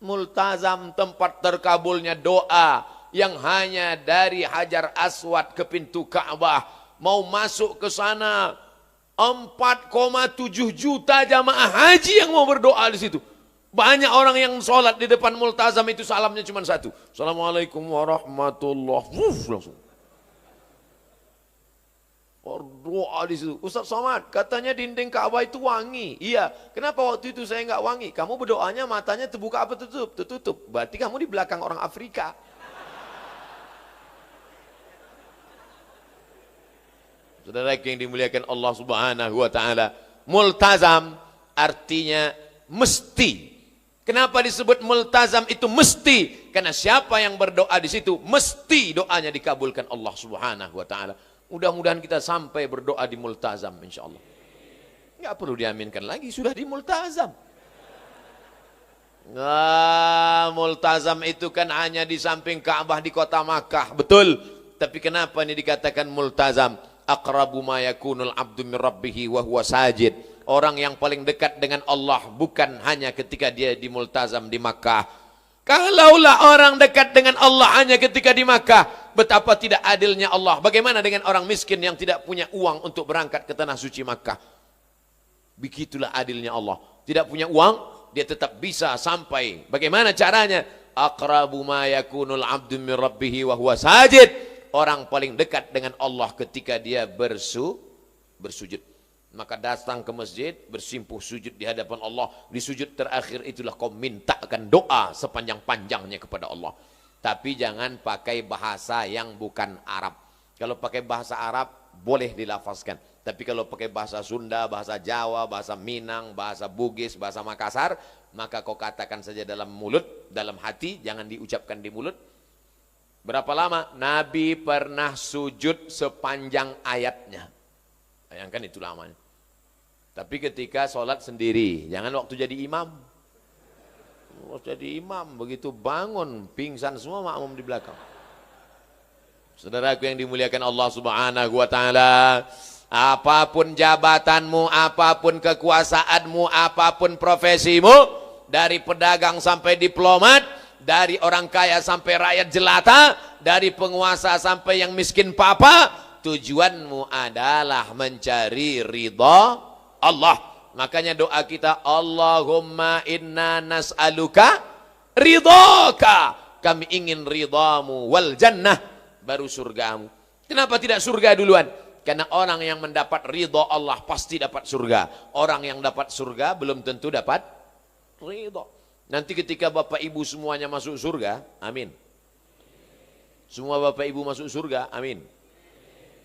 Multazam tempat terkabulnya doa yang hanya dari Hajar Aswad ke pintu Ka'bah. Mau masuk ke sana 4,7 juta jamaah haji yang mau berdoa di situ. Banyak orang yang sholat di depan Multazam itu salamnya cuma satu. Assalamualaikum warahmatullahi wabarakatuh. Langsung. Berdoa di situ. Ustaz Somad, katanya dinding Ka'bah itu wangi. Iya. Kenapa waktu itu saya nggak wangi? Kamu berdoanya matanya terbuka apa tertutup? Tertutup. Berarti kamu di belakang orang Afrika. Saudara yang dimuliakan Allah Subhanahu wa taala, multazam artinya mesti. Kenapa disebut multazam itu mesti? Karena siapa yang berdoa di situ mesti doanya dikabulkan Allah Subhanahu wa taala. Mudah-mudahan kita sampai berdoa di multazam insyaallah. Enggak perlu diaminkan lagi, sudah di multazam. Nah, multazam itu kan hanya di samping Ka'bah di kota Makkah, betul. Tapi kenapa ini dikatakan multazam? Aqrabu ma yakunul abdu min rabbih wa huwa sajid. Orang yang paling dekat dengan Allah bukan hanya ketika dia di multazam di Makkah. Kalaulah orang dekat dengan Allah hanya ketika di Makkah, betapa tidak adilnya Allah. Bagaimana dengan orang miskin yang tidak punya uang untuk berangkat ke tanah suci Makkah? Begitulah adilnya Allah. Tidak punya uang, dia tetap bisa sampai. Bagaimana caranya? Aqrabu ma yakunul abdu min rabbih wa huwa sajid. Orang paling dekat dengan Allah ketika dia bersujud. Maka datang ke masjid, bersimpuh sujud di hadapan Allah. Di sujud terakhir itulah kau mintakan doa sepanjang-panjangnya kepada Allah. Tapi jangan pakai bahasa yang bukan Arab. Kalau pakai bahasa Arab boleh dilafazkan. Tapi kalau pakai bahasa Sunda, bahasa Jawa, bahasa Minang, bahasa Bugis, bahasa Makassar, maka kau katakan saja dalam mulut, dalam hati, jangan diucapkan di mulut. Berapa lama? Nabi pernah sujud sepanjang ayatnya. Bayangkan itu lamanya. Tapi ketika sholat sendiri, jangan waktu jadi imam. Waktu jadi imam, begitu bangun, pingsan semua makmum di belakang. Saudaraku yang dimuliakan Allah Subhanahu wa taala, apapun jabatanmu, apapun kekuasaanmu, apapun profesimu, dari pedagang sampai diplomat, dari orang kaya sampai rakyat jelata, dari penguasa sampai yang miskin papa, tujuanmu adalah mencari ridha Allah. Makanya doa kita, Allahumma inna nas'aluka ridhaka. Kami ingin ridhamu wal jannah, baru surgamu. Kenapa tidak surga duluan? Karena orang yang mendapat ridha Allah pasti dapat surga. Orang yang dapat surga belum tentu dapat ridha. Nanti ketika Bapak Ibu semuanya masuk surga, amin. Semua Bapak Ibu masuk surga, amin.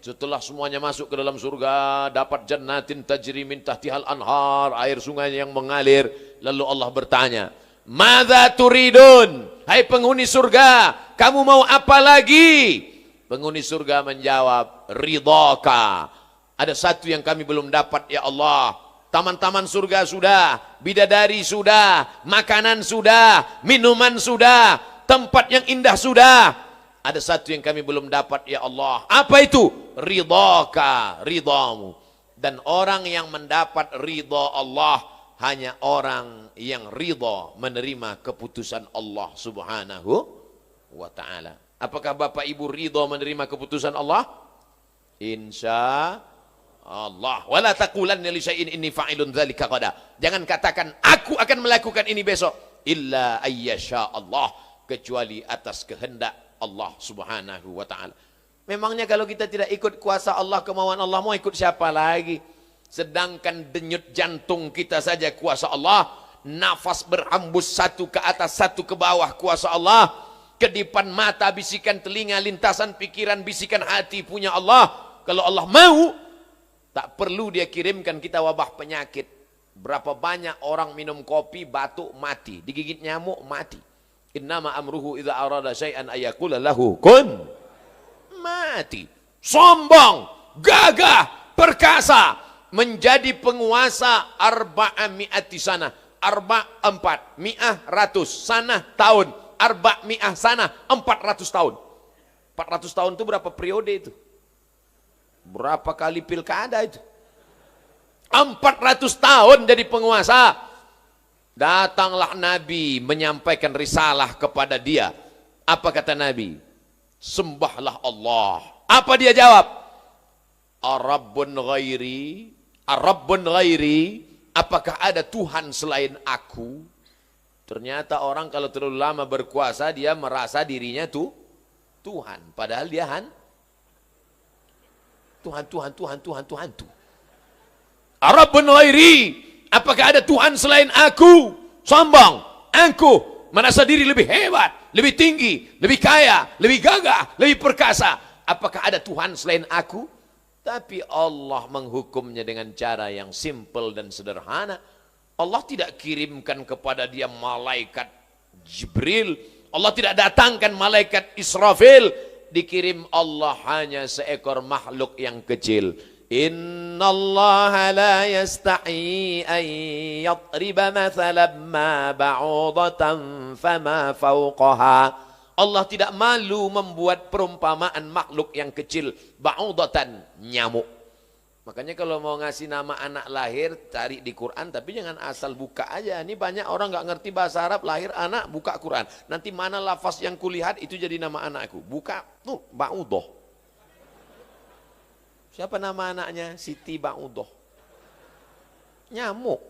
Setelah semuanya masuk ke dalam surga, dapat jannatin tajri min tahtihal anhar, air sungai yang mengalir. Lalu Allah bertanya, "Madza turidun?" Hai penghuni surga, kamu mau apa lagi? Penghuni surga menjawab, "Ridhaka." Ada satu yang kami belum dapat ya Allah. Taman-taman surga sudah, bidadari sudah, makanan sudah, minuman sudah, tempat yang indah sudah. Ada satu yang kami belum dapat ya Allah. Apa itu? Ridhaka, ridhamu. Dan orang yang mendapat ridha Allah hanya orang yang ridha menerima keputusan Allah Subhanahu wa ta'ala. Apakah Bapak Ibu ridha menerima keputusan Allah? Insya Allah. Wala taqulanna li syai'in inni fa'ilun dzalika qada. Jangan katakan aku akan melakukan ini besok illa ayyasha Allah, kecuali atas kehendak Allah Subhanahu wa taala. Memangnya kalau kita tidak ikut kuasa Allah, kemauan Allah, mau ikut siapa lagi? Sedangkan denyut jantung kita saja kuasa Allah, nafas berhembus satu ke atas satu ke bawah kuasa Allah, kedipan mata, bisikan telinga, lintasan pikiran, bisikan hati punya Allah. Kalau Allah mau, tak perlu dia kirimkan kita wabah penyakit. Berapa banyak orang minum kopi, batuk, mati. Digigit nyamuk, mati. Innama amruhu idza arada syai'an ayaqula lahu kun. Mati. Sombong, gagah, perkasa, menjadi penguasa arba'ami'ati sana. Empat, mi'ah ratus, sana tahun. Arba'mi'ah sana, 400 tahun. 400 tahun itu berapa periode itu? Berapa kali pilkada itu? 400 tahun jadi penguasa. Datanglah Nabi menyampaikan risalah kepada dia. Apa kata Nabi? Sembahlah Allah. Apa dia jawab? Arabbun ghairi, Arabbun ghairi, apakah ada Tuhan selain aku? Ternyata orang kalau terlalu lama berkuasa, dia merasa dirinya tuh Tuhan. Padahal dia Tuhan. Arabbun ghairi, apakah ada Tuhan selain aku? Sombong, angkuh, merasa diri lebih hebat, lebih tinggi, lebih kaya, lebih gagah, lebih perkasa. Apakah ada Tuhan selain aku? Tapi Allah menghukumnya dengan cara yang simple dan sederhana. Allah tidak kirimkan kepada dia malaikat Jibril. Allah tidak datangkan malaikat Israfil. Dikirim Allah hanya seekor makhluk yang kecil. Innallaha la yastahi an yatriba mathalan ma ba'udatan fama fawqaha. Allah tidak malu membuat perumpamaan makhluk yang kecil. Ba'udatan, nyamuk. Makanya kalau mau ngasih nama anak lahir, cari di Quran, tapi jangan asal buka aja. Ini banyak orang nggak ngerti bahasa Arab, lahir anak, buka Quran. Nanti mana lafaz yang kulihat, itu jadi nama anakku. Buka, tuh, Ba'udoh. Siapa nama anaknya? Siti Ba'udoh. Nyamuk.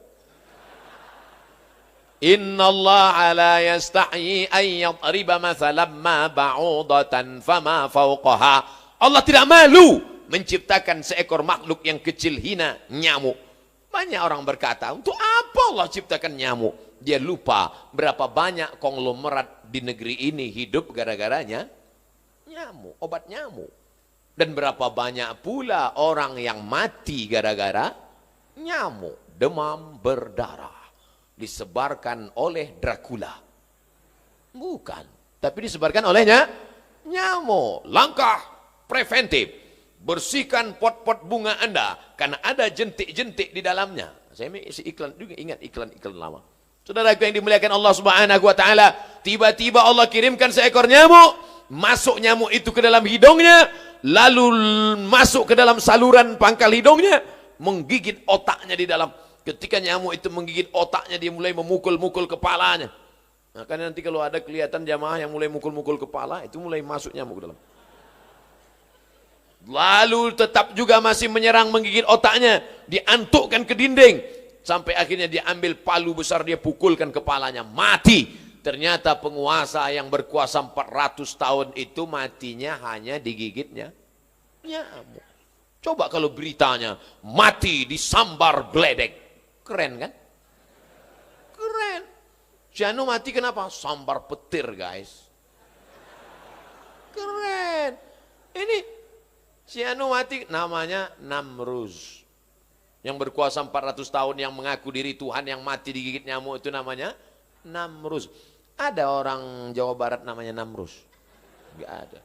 Innallaha la yastahi an yadriba mathalan ma ba'udatan fama fawqaha. Allah tidak malu menciptakan seekor makhluk yang kecil hina, nyamuk. Banyak orang berkata, untuk apa Allah ciptakan nyamuk? Dia lupa berapa banyak konglomerat di negeri ini hidup gara-garanya nyamuk, obat nyamuk. Dan berapa banyak pula orang yang mati gara-gara nyamuk, demam berdarah. Disebarkan oleh Dracula. Bukan, tapi disebarkan olehnya nyamuk. Langkah preventif, bersihkan pot-pot bunga Anda karena ada jentik-jentik di dalamnya. Saya isi iklan juga, ingat iklan-iklan lama. Saudaraku yang dimuliakan Allah Subhanahu wa taala, tiba-tiba Allah kirimkan seekor nyamuk, masuk nyamuk itu ke dalam hidungnya, lalu masuk ke dalam saluran pangkal hidungnya, menggigit otaknya di dalam. Ketika nyamuk itu menggigit otaknya, dia mulai memukul-mukul kepalanya. Makanya nanti kalau ada kelihatan jamaah yang mulai mukul-mukul kepala, itu mulai masuk nyamuk ke dalam. Lalu tetap juga masih menyerang, menggigit otaknya, diantukkan ke dinding. Sampai akhirnya dia ambil palu besar, dia pukulkan kepalanya, mati. Ternyata penguasa yang berkuasa 400 tahun itu matinya hanya digigitnya nyamuk. Coba kalau beritanya, mati disambar geledek. Keren kan? Keren. Si Anu mati kenapa? Sambar petir guys. Keren. Ini si Anu mati namanya Namruz. Yang berkuasa 400 tahun, yang mengaku diri Tuhan, yang mati digigit nyamuk, itu namanya Namruz. Ada orang Jawa Barat namanya Namruz? Enggak ada.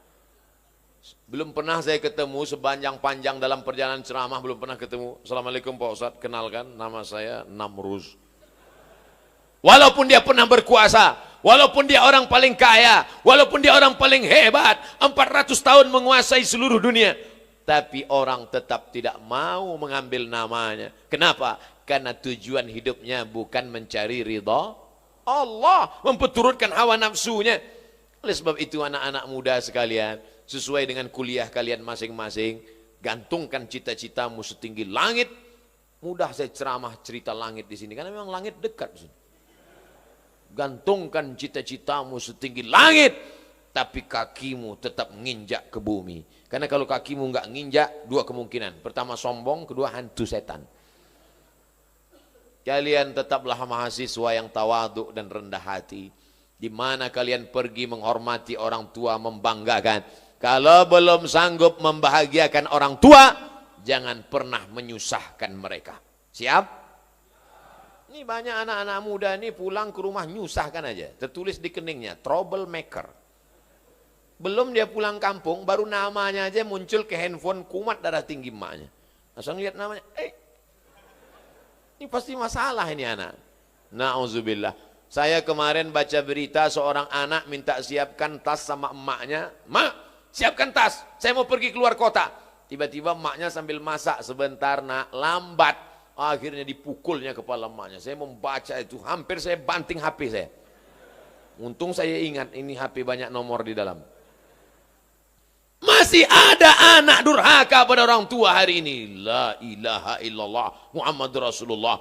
Belum pernah saya ketemu sepanjang-panjang dalam perjalanan ceramah, belum pernah ketemu. Assalamualaikum Pak Ustadz, kenalkan nama saya Namruz. Walaupun dia pernah berkuasa, walaupun dia orang paling kaya, walaupun dia orang paling hebat, 400 tahun menguasai seluruh dunia, tapi orang tetap tidak mau mengambil namanya. Kenapa? Karena tujuan hidupnya bukan mencari ridha Allah, memperturutkan hawa nafsunya. Oleh sebab itu anak-anak muda sekalian, sesuai dengan kuliah kalian masing-masing, gantungkan cita-citamu setinggi langit. Mudah saya ceramah cerita langit di sini, karena memang langit dekat di sini. Gantungkan cita-citamu setinggi langit, tapi kakimu tetap nginjak ke bumi. Karena kalau kakimu nggak nginjak, dua kemungkinan. Pertama sombong, kedua hantu setan. Kalian tetaplah mahasiswa yang tawaduk dan rendah hati. Di mana kalian pergi menghormati orang tua, membanggakan. Kalau belum sanggup membahagiakan orang tua, jangan pernah menyusahkan mereka. Siap? Ini banyak anak-anak muda ini pulang ke rumah nyusahkan aja. Tertulis di keningnya, troublemaker. Belum dia pulang kampung, baru namanya aja muncul ke handphone, kumat darah tinggi emaknya. Langsung lihat namanya, ini pasti masalah ini anak. Na'udzubillah. Saya kemarin baca berita seorang anak minta siapkan tas sama emaknya. Mak, siapkan tas, saya mau pergi keluar kota. Tiba-tiba emaknya sambil masak, sebentar nak, lambat. Akhirnya dipukulnya kepala emaknya. Saya membaca itu, hampir saya banting HP saya. Untung saya ingat ini HP banyak nomor di dalam. Masih ada anak durhaka pada orang tua hari ini. La ilaha illallah Muhammad Rasulullah.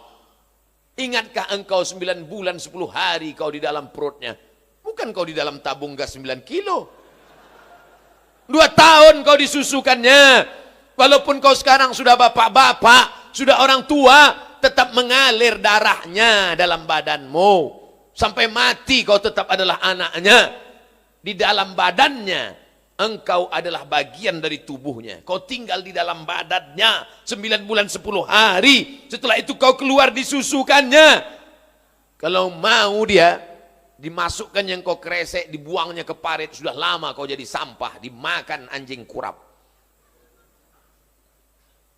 Ingatkah engkau 9 bulan 10 hari kau di dalam perutnya? Bukan kau di dalam tabung gas 9 kilo. 2 tahun kau disusukannya. Walaupun kau sekarang sudah bapak-bapak, sudah orang tua, tetap mengalir darahnya dalam badanmu. Sampai mati kau tetap adalah anaknya. Di dalam badannya, engkau adalah bagian dari tubuhnya. Kau tinggal di dalam badannya 9 bulan 10 hari. Setelah itu kau keluar disusukannya. Kalau mau dia dimasukkan yang kau kresek, dibuangnya ke parit, sudah lama kau jadi sampah, dimakan anjing kurap.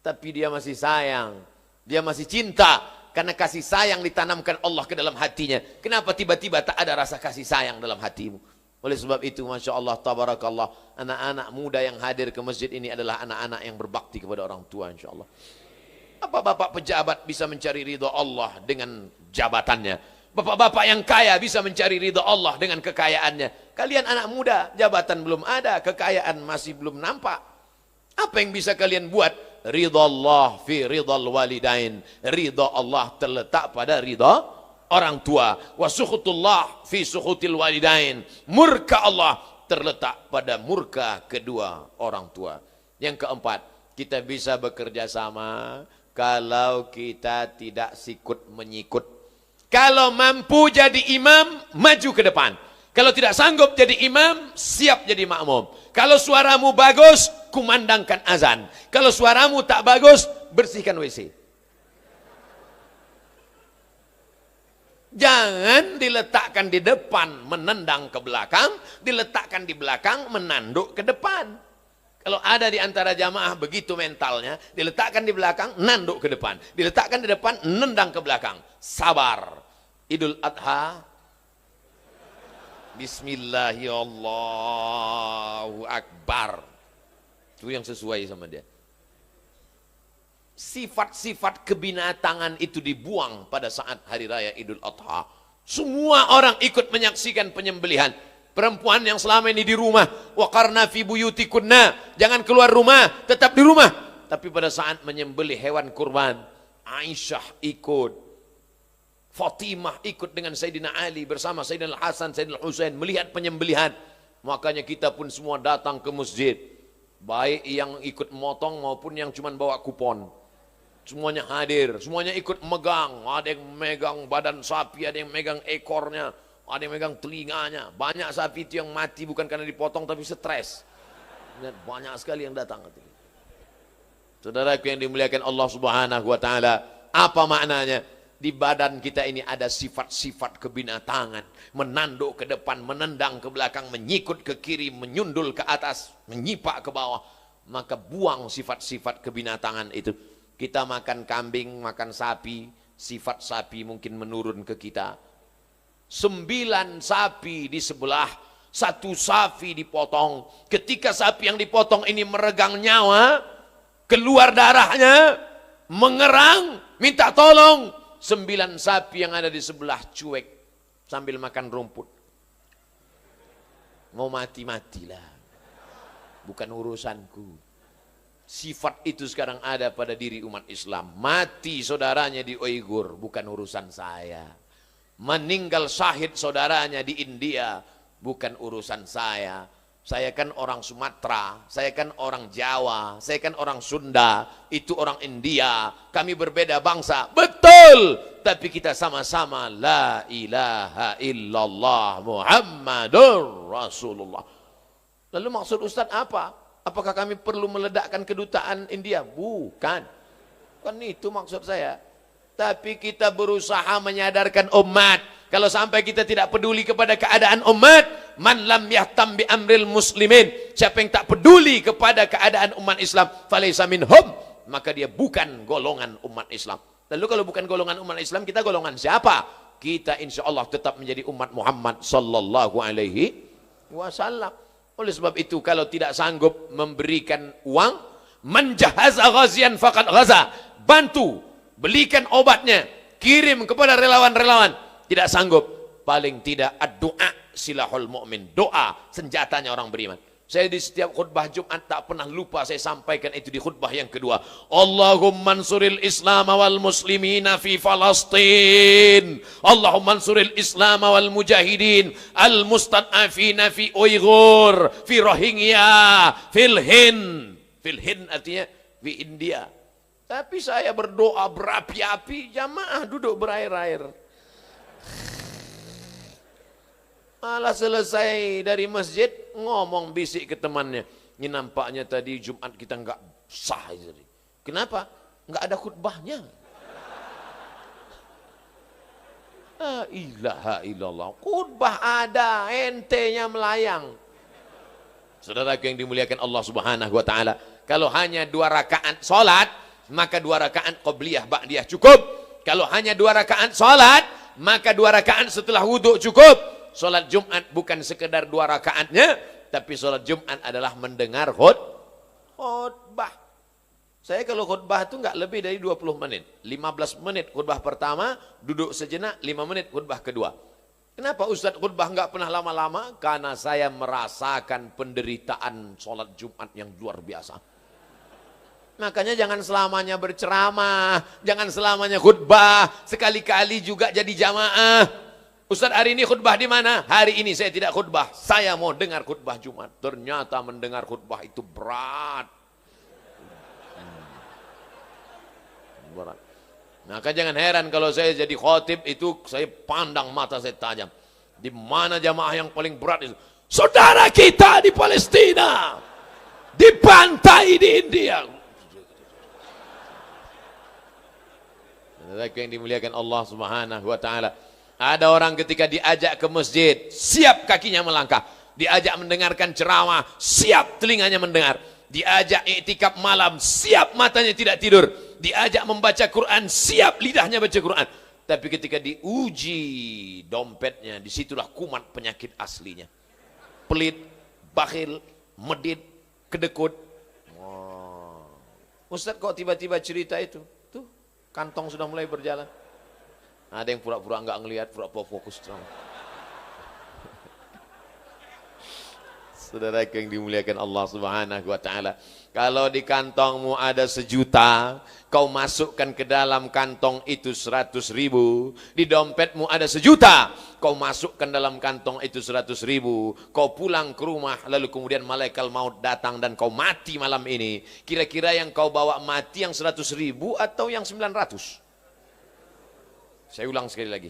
Tapi dia masih sayang, dia masih cinta, karena kasih sayang ditanamkan Allah ke dalam hatinya. Kenapa tiba-tiba tak ada rasa kasih sayang dalam hatimu? Oleh sebab itu, Masya Allah, Tabarakallah, anak-anak muda yang hadir ke masjid ini adalah anak-anak yang berbakti kepada orang tua, Insya Allah. Apa bapak pejabat bisa mencari ridha Allah dengan jabatannya? Bapak-bapak yang kaya bisa mencari ridha Allah dengan kekayaannya. Kalian anak muda, jabatan belum ada, kekayaan masih belum nampak. Apa yang bisa kalian buat? Ridha Allah fi ridhal walidain. Ridha Allah terletak pada ridha orang tua. Wa sukhutullah fi sukhutil walidain. Murka Allah terletak pada murka kedua orang tua. Yang keempat, kita bisa bekerja sama kalau kita tidak sikut menyikut. Kalau mampu jadi imam, maju ke depan. Kalau tidak sanggup jadi imam, siap jadi makmum. Kalau suaramu bagus, kumandangkan azan. Kalau suaramu tak bagus, bersihkan WC. Jangan diletakkan di depan menendang ke belakang, diletakkan di belakang menanduk ke depan. Kalau ada di antara jamaah begitu mentalnya, diletakkan di belakang, nanduk ke depan. Diletakkan di depan, nendang ke belakang. Sabar. Idul Adha. Bismillahirrahmanirrahim. Akbar. Itu yang sesuai sama dia. Sifat-sifat kebinatangan itu dibuang pada saat hari raya Idul Adha. Semua orang ikut menyaksikan penyembelihan. Perempuan yang selama ini di rumah, waqarna fi buyutikunna, jangan keluar rumah, tetap di rumah. Tapi pada saat menyembelih hewan kurban, Aisyah ikut, Fatimah ikut dengan Sayyidina Ali bersama Sayyidina Hasan, Sayyidina Husain melihat penyembelihan. Makanya kita pun semua datang ke masjid, baik yang ikut motong maupun yang cuma bawa kupon. Semuanya hadir, semuanya ikut megang. Ada yang megang badan sapi, ada yang megang ekornya, ada yang megang telinganya. Banyak sapi itu yang mati bukan karena dipotong tapi stres. Banyak sekali yang datang. Saudaraku yang dimuliakan Allah Subhanahu wa taala, apa maknanya? Di badan kita ini ada sifat-sifat kebinatangan. Menanduk ke depan, menendang ke belakang, menyikut ke kiri, menyundul ke atas, menyipak ke bawah. Maka buang sifat-sifat kebinatangan itu. Kita makan kambing, makan sapi, sifat sapi mungkin menurun ke kita. 9 sapi di sebelah, 1 sapi dipotong. Ketika sapi yang dipotong ini meregang nyawa, keluar darahnya, mengerang, minta tolong. 9 sapi yang ada di sebelah cuek sambil makan rumput. Mau mati-matilah. Bukan urusanku. Sifat itu sekarang ada pada diri umat Islam. Mati saudaranya di Uighur, bukan urusan saya. Meninggal syahid saudaranya di India, bukan urusan saya. Saya kan orang Sumatera, saya kan orang Jawa, saya kan orang Sunda, itu orang India. Kami berbeda bangsa, betul. Tapi kita sama-sama la ilaha illallah Muhammadur Rasulullah. Lalu maksud Ustadz apa? Apakah kami perlu meledakkan kedutaan India? Bukan. Kan itu maksud saya. Tapi kita berusaha menyadarkan umat. Kalau sampai kita tidak peduli kepada keadaan umat, man lam yahtam bi amril muslimin, siapa yang tak peduli kepada keadaan umat Islam, falaysa minhum, maka dia bukan golongan umat Islam. Lalu kalau bukan golongan umat Islam, kita golongan siapa? Kita insya Allah tetap menjadi umat Muhammad sallallahu alaihi wasallam. Oleh sebab itu, kalau tidak sanggup memberikan uang, menjahaza ghazian faqad ghaza, bantu, belikan obatnya, kirim kepada relawan-relawan. Tidak sanggup, paling tidak doa silahul mu'min, doa senjatanya orang beriman. Saya di setiap khutbah Jumat tak pernah lupa saya sampaikan itu di khutbah yang kedua. Allahumma ansuril Islam wal muslimina fi Falastin. Allahumma ansuril Islam wal mujahidin al mustad'afina fi Uighur, fi Rohingya, fil Hind. Fil Hind artinya di India. Tapi saya berdoa berapi-api, jamaah duduk berair-air. Malah selesai dari masjid ngomong bisik ke temannya, ini nampaknya tadi Jumat kita nggak sah. Kenapa? Nggak ada khutbahnya. La ilaha illallah. Khutbah ada, ente-nya melayang. Saudaraku yang dimuliakan Allah Subhanahu wa taala, kalau hanya 2 rakaat salat, maka 2 rakaat qabliyah ba'diyah cukup. Kalau hanya 2 rakaat salat, maka 2 rakaat setelah wudhu cukup. Salat Jumat bukan sekedar 2 rakaatnya, tapi salat Jumat adalah mendengar khutbah. Saya kalau khutbah itu nggak lebih dari 20 menit. 15 menit khutbah pertama, duduk sejenak, 5 menit khutbah kedua. Kenapa Ustadz khutbah nggak pernah lama-lama? Karena saya merasakan penderitaan salat Jumat yang luar biasa. Makanya jangan selamanya berceramah, jangan selamanya khutbah, sekali-kali juga jadi jamaah. Ustaz hari ini khutbah di mana? Hari ini saya tidak khutbah, saya mau dengar khutbah Jumat. Ternyata mendengar khutbah itu berat. Berat. Maka jangan heran kalau saya jadi khotib itu saya pandang mata saya tajam. Di mana jamaah yang paling berat itu? Saudara kita di Palestina, di pantai di India. Saudara yang dimuliakan Allah Subhanahu wa taala. Ada orang ketika diajak ke masjid, siap kakinya melangkah. Diajak mendengarkan ceramah, siap telinganya mendengar. Diajak iktikaf malam, siap matanya tidak tidur. Diajak membaca Quran, siap lidahnya baca Quran. Tapi ketika diuji dompetnya, disitulah kumat penyakit aslinya. Pelit, bakhil, medit, kedekut. Wow. Ustaz kok tiba-tiba cerita itu? Tuh, kantong sudah mulai berjalan. Ada yang pura-pura enggak ngelihat, pura-pura fokus. Saudara yang dimuliakan Allah Subhanahu wa taala, kalau di kantongmu ada 1 juta, kau masukkan ke dalam kantong itu 100.000. Di dompetmu ada 1 juta, kau masukkan dalam kantong itu 100.000. Kau pulang ke rumah, lalu kemudian malaikat maut datang dan kau mati malam ini. Kira-kira yang kau bawa mati yang 100.000 atau yang 900? Saya ulang sekali lagi.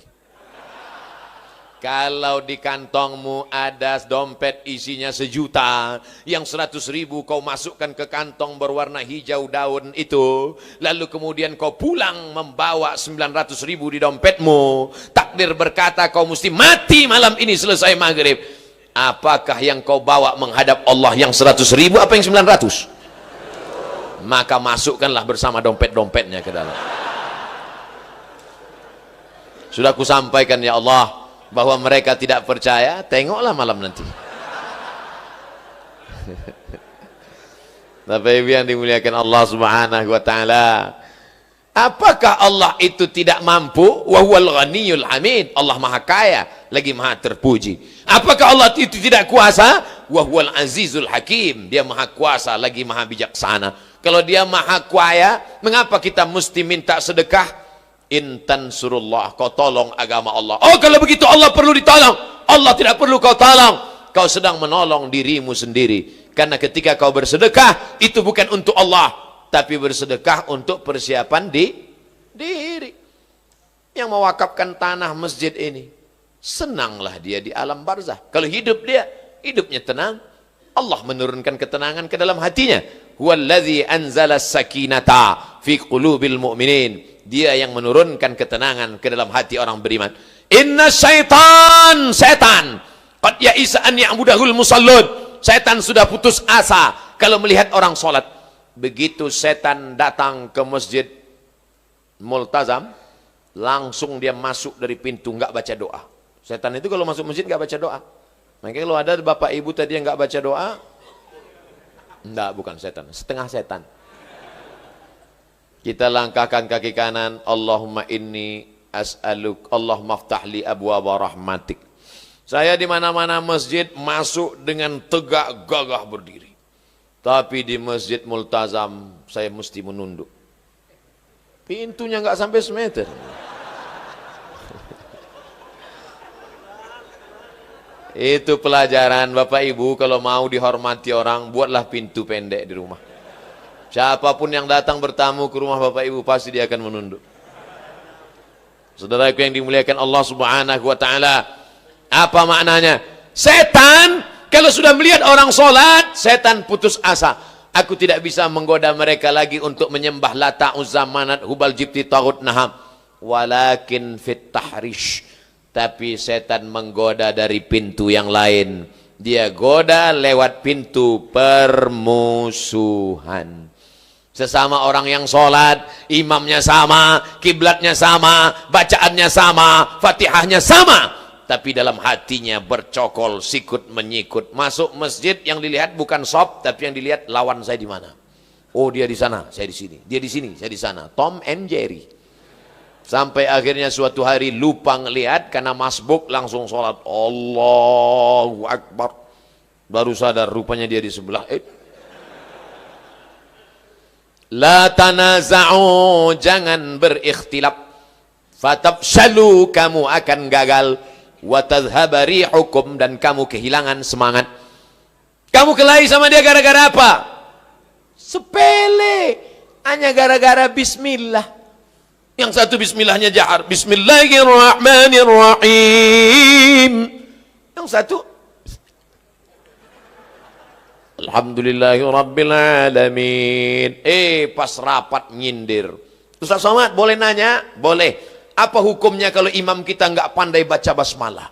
Kalau di kantongmu ada dompet isinya 1 juta, yang 100.000 kau masukkan ke kantong berwarna hijau daun itu, lalu kemudian kau pulang membawa 900.000 di dompetmu, takdir berkata kau mesti mati malam ini selesai maghrib. Apakah yang kau bawa menghadap Allah yang 100.000 apa yang 900? Maka masukkanlah bersama dompet-dompetnya ke dalam. Sudah ku sampaikan ya Allah, bahwa mereka tidak percaya, tengoklah malam nanti. Bapak Ibu yang dimuliakan Allah Subhanahu wa taala, apakah Allah itu tidak mampu? Wa huwal ghaniyul hamid. Allah Maha Kaya lagi Maha terpuji. Apakah Allah itu tidak kuasa? Wa huwal azizul hakim. Dia Maha kuasa lagi Maha bijaksana. Kalau dia Maha kaya, mengapa kita mesti minta sedekah? Intan surullah, kau tolong agama Allah. Oh, kalau begitu Allah perlu ditolong. Allah tidak perlu kau tolong. Kau sedang menolong dirimu sendiri. Karena ketika kau bersedekah, itu bukan untuk Allah, tapi bersedekah untuk persiapan diri. Yang mewakafkan tanah masjid ini, senanglah dia di alam barzah. Kalau hidup dia, hidupnya tenang. Allah menurunkan ketenangan ke dalam hatinya. Huwallazi anzala sakinata fi qulubil mu'minin. Dia yang menurunkan ketenangan ke dalam hati orang beriman. Inna setan qad ya'isa an ya'budahul musallun. Setan sudah putus asa kalau melihat orang sholat. Begitu setan datang ke masjid Multazam, langsung dia masuk dari pintu, nggak baca doa. Setan itu kalau masuk masjid nggak baca doa. Makanya kalau ada bapak ibu tadi yang nggak baca doa, enggak, bukan setan, setengah setan. Kita langkahkan kaki kanan. Allahumma inni as'aluk, Allahumma ftahli abwaaba rahmatik. Saya di mana-mana masjid masuk dengan tegak gagah berdiri. Tapi di masjid Multazam saya mesti menunduk. Pintunya nggak sampai semeter. Itu pelajaran Bapak Ibu, kalau mau dihormati orang, buatlah pintu pendek di rumah. Siapapun yang datang bertamu ke rumah Bapak Ibu, pasti dia akan menunduk. Saudaraku yang dimuliakan Allah Subhanahu wa taala, apa maknanya? Setan kalau sudah melihat orang sholat, setan putus asa. Aku tidak bisa menggoda mereka lagi untuk menyembah Lata, Uzza, Manat, Hubal, Jibti, Taghut, Naham. Walakin fit tahrish. Tapi setan menggoda dari pintu yang lain. Dia goda lewat pintu permusuhan. Sesama orang yang sholat, imamnya sama, kiblatnya sama, bacaannya sama, fatihahnya sama, tapi dalam hatinya bercokol, sikut menyikut. Masuk masjid yang dilihat bukan shop, tapi yang dilihat lawan saya di mana. Oh, dia di sana, saya di sini. Dia di sini, saya di sana. Tom and Jerry. Sampai akhirnya suatu hari lupa ngelihat karena masbuk, langsung sholat. Allahu Akbar. Baru sadar rupanya dia di sebelah. La tanaza'u, jangan berikhtilaf. Fatabshalu, kamu akan gagal. Wa tadhhaba rihukum, dan kamu kehilangan semangat. Kamu kelahi sama dia gara-gara apa? Sepele, hanya gara-gara bismillah. Yang satu bismillahnya jahar, bismillahirrahmanirrahim. Yang satu alhamdulillahirrabbilalamin. Pas rapat nyindir. Ustaz Somad boleh nanya? Boleh. Apa hukumnya kalau imam kita nggak pandai baca basmalah?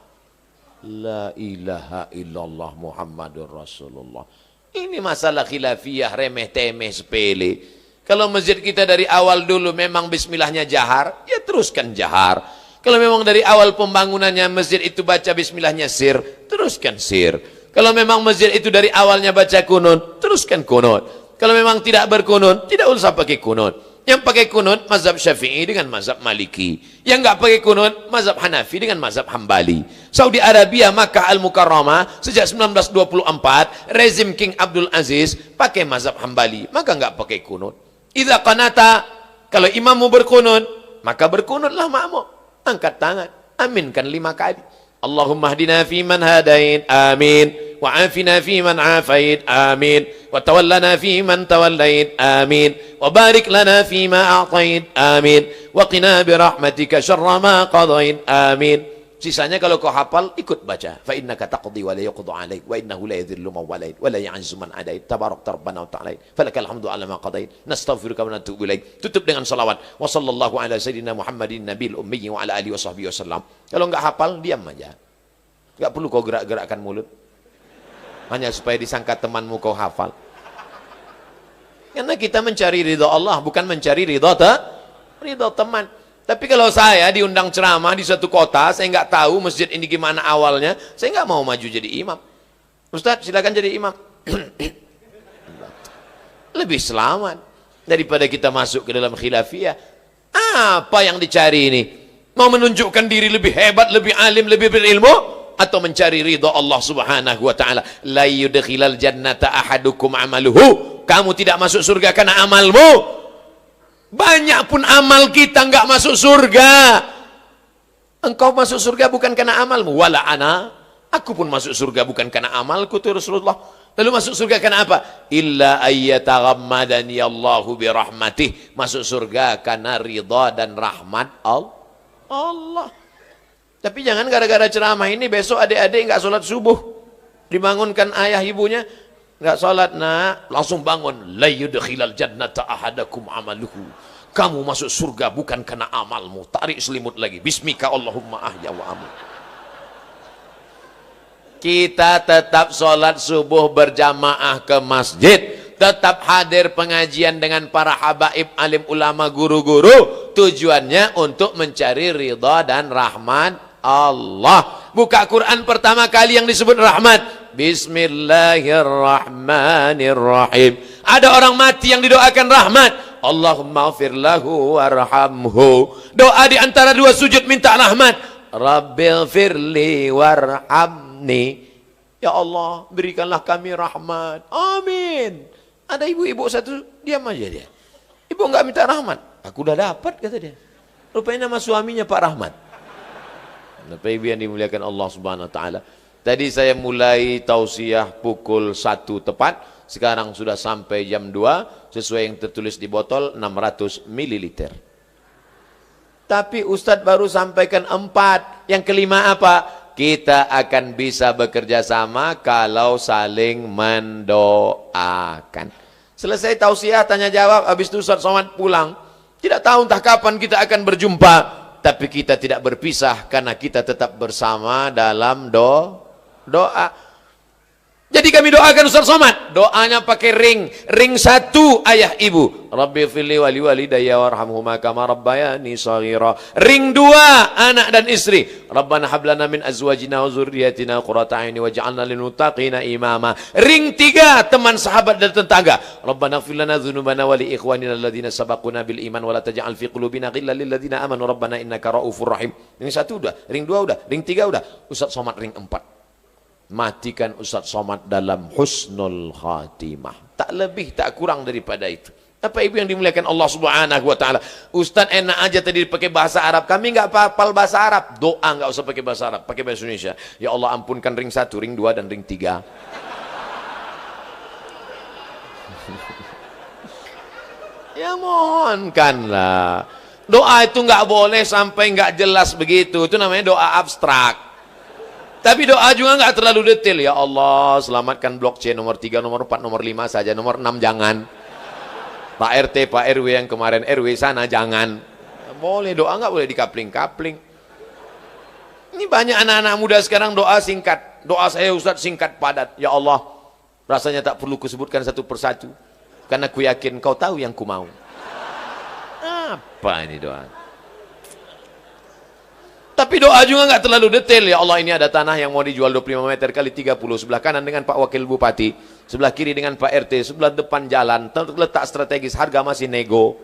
La ilaha illallah Muhammadur Rasulullah. Ini masalah khilafiyah, remeh-temeh, sepele. Kalau masjid kita dari awal dulu memang bismillahnya jahar, ya teruskan jahar. Kalau memang dari awal pembangunannya masjid itu baca bismillahnya sir, teruskan sir. Kalau memang masjid itu dari awalnya baca kunut, teruskan kunut. Kalau memang tidak berkunut, tidak usah pakai kunut. Yang pakai kunut mazhab Syafi'i dengan mazhab Maliki. Yang enggak pakai kunut mazhab Hanafi dengan mazhab Hambali. Saudi Arabia, Makkah Al-Mukarramah sejak 1924 rezim King Abdul Aziz pakai mazhab Hambali, maka enggak pakai kunut. Idza qanata, kalau imammu berkunut, maka berkunutlah makmum. Angkat tangan, aminkan 5 kali. Allahumma hdina fi man hadait, amin. Wa afina fi man afait, amin. Wa tawallana fi man tawallait, amin. Wa barik lana fi ma a'tait, amin. Wa qina bi rahmatika syarra ma qadait, amin. Sisanya kalau kau hafal, ikut baca. Fa innaka taqdi wa la yuqda 'alaik wa innahu la yadhillu man walait wa la ya'izzu man adait. Tabarakta rabbana wa ta'ala. Falakal hamdu 'ala ma qadait. Nastaghfiruka wa natubu ilaik. Tutup dengan salawat. Wa sallallahu ala sayyidina Muhammadin nabiyil ummi wa ala alihi wa sahbihi wasallam. Kalau enggak hafal, diam aja. Enggak perlu kau gerak-gerakkan mulut. Hanya supaya disangka temanmu kau hafal. Karena kita mencari ridha Allah, bukan mencari ridha teman. Tapi kalau saya diundang ceramah di suatu kota, saya nggak tahu masjid ini gimana awalnya, saya nggak mau maju jadi imam. Ustaz, silakan jadi imam. Lebih selamat daripada kita masuk ke dalam khilafiyah. Apa yang dicari ini? Mau menunjukkan diri lebih hebat, lebih alim, lebih berilmu, atau mencari ridha Allah Subhanahu wa taala? La yudkhilal jannata ahadukum amaluhu. Kamu tidak masuk surga karena amalmu. Banyak pun amal kita nggak masuk surga. Engkau masuk surga bukan karena amalmu. Wala ana, aku pun masuk surga bukan karena amalku tuh Rasulullah. Lalu masuk surga karena apa? Illa ayyataghammadani Allahu birahmatih. Masuk surga karena ridha dan rahmat Allah. Tapi jangan gara-gara ceramah ini besok adik-adik nggak sholat subuh, dibangunkan ayah ibunya, nggak sholat nak, langsung bangun. La yudkhilal jannata ahadakum amaluhu. Kamu masuk surga bukan karena amalmu. Tarik selimut lagi. Bismika Allahumma ahya wa amut. Kita tetap sholat subuh berjamaah ke masjid, tetap hadir pengajian dengan para habaib, alim ulama, guru-guru. Tujuannya untuk mencari ridha dan rahmat Allah. Buka Quran pertama kali yang disebut rahmat, Bismillahirrahmanirrahim. Ada orang mati yang didoakan rahmat, Allahumma ighfir lahu warhamhu. Doa di antara dua sujud minta rahmat, Rabbil firli warhamni. Ya Allah, berikanlah kami rahmat. Amin. Ada ibu-ibu satu diam aja dia. Ibu enggak minta rahmat. Aku udah dapat kata dia. Rupanya nama suaminya Pak Rahmat. Bapak Ibu yang dimuliakan Allah Subhanahu wa taala. Tadi saya mulai tausiah pukul 1 tepat, sekarang sudah sampai jam 2 sesuai yang tertulis di botol 600 ml. Tapi Ustadz baru sampaikan 4. Yang kelima apa? Kita akan bisa bekerja sama kalau saling mendoakan. Selesai tausiah tanya jawab, habis itu Ustadz Somad pulang. Tidak tahu entah kapan kita akan berjumpa, tapi kita tidak berpisah karena kita tetap bersama dalam doa. Jadi kami doakan Ustaz Somad, doanya pakai ring 1 ayah ibu, Rabbi firli wali walidayya warhamhuma kama rabbayani shaghira. Ring 2 anak dan istri, Rabbana hab lana min azwajina wa dzurriyyatina qurrata a'yun waj'alna lil muttaqina imama. Ring 3 teman sahabat dan tetangga, Rabbana ighfir lana dzunubana wa li ikhwanina alladziina sabaquna bil iman wa la taj'al fi qulubina ghillan lil ladzina amanu rabbana innaka raufur rahim. Ring 1 udah, ring 2 udah, ring 3 udah. Ustaz Somad ring 4. Matikan Ustaz Somad dalam husnul khatimah. Tak lebih tak kurang daripada itu. Apa ibu yang dimuliakan Allah Subhanahu wa taala? Ustaz enak aja tadi pakai bahasa Arab. Kami enggak hafal bahasa Arab. Doa enggak usah pakai bahasa Arab, pakai bahasa Indonesia. Ya Allah ampunkan ring 1, ring 2 dan ring 3. Ya mohonkanlah. Doa itu enggak boleh sampai enggak jelas begitu. Itu namanya doa abstrak. Tapi doa juga nggak terlalu detail. Ya Allah, selamatkan blok C nomor 3, nomor 4, nomor 5 saja. Nomor 6 jangan. Pak RT, Pak RW yang kemarin RW sana jangan. Boleh, doa nggak boleh dikapling-kapling. Ini banyak anak-anak muda sekarang doa singkat. Doa saya Ustaz singkat padat. Ya Allah, rasanya tak perlu kusebutkan satu persatu. Karena ku yakin kau tahu yang ku mau. Apa ini doa? Tapi doa juga nggak terlalu detail. Ya Allah, ini ada tanah yang mau dijual 25 meter kali 30. Sebelah kanan dengan Pak Wakil Bupati, sebelah kiri dengan Pak RT, sebelah depan jalan, terletak strategis, harga masih nego.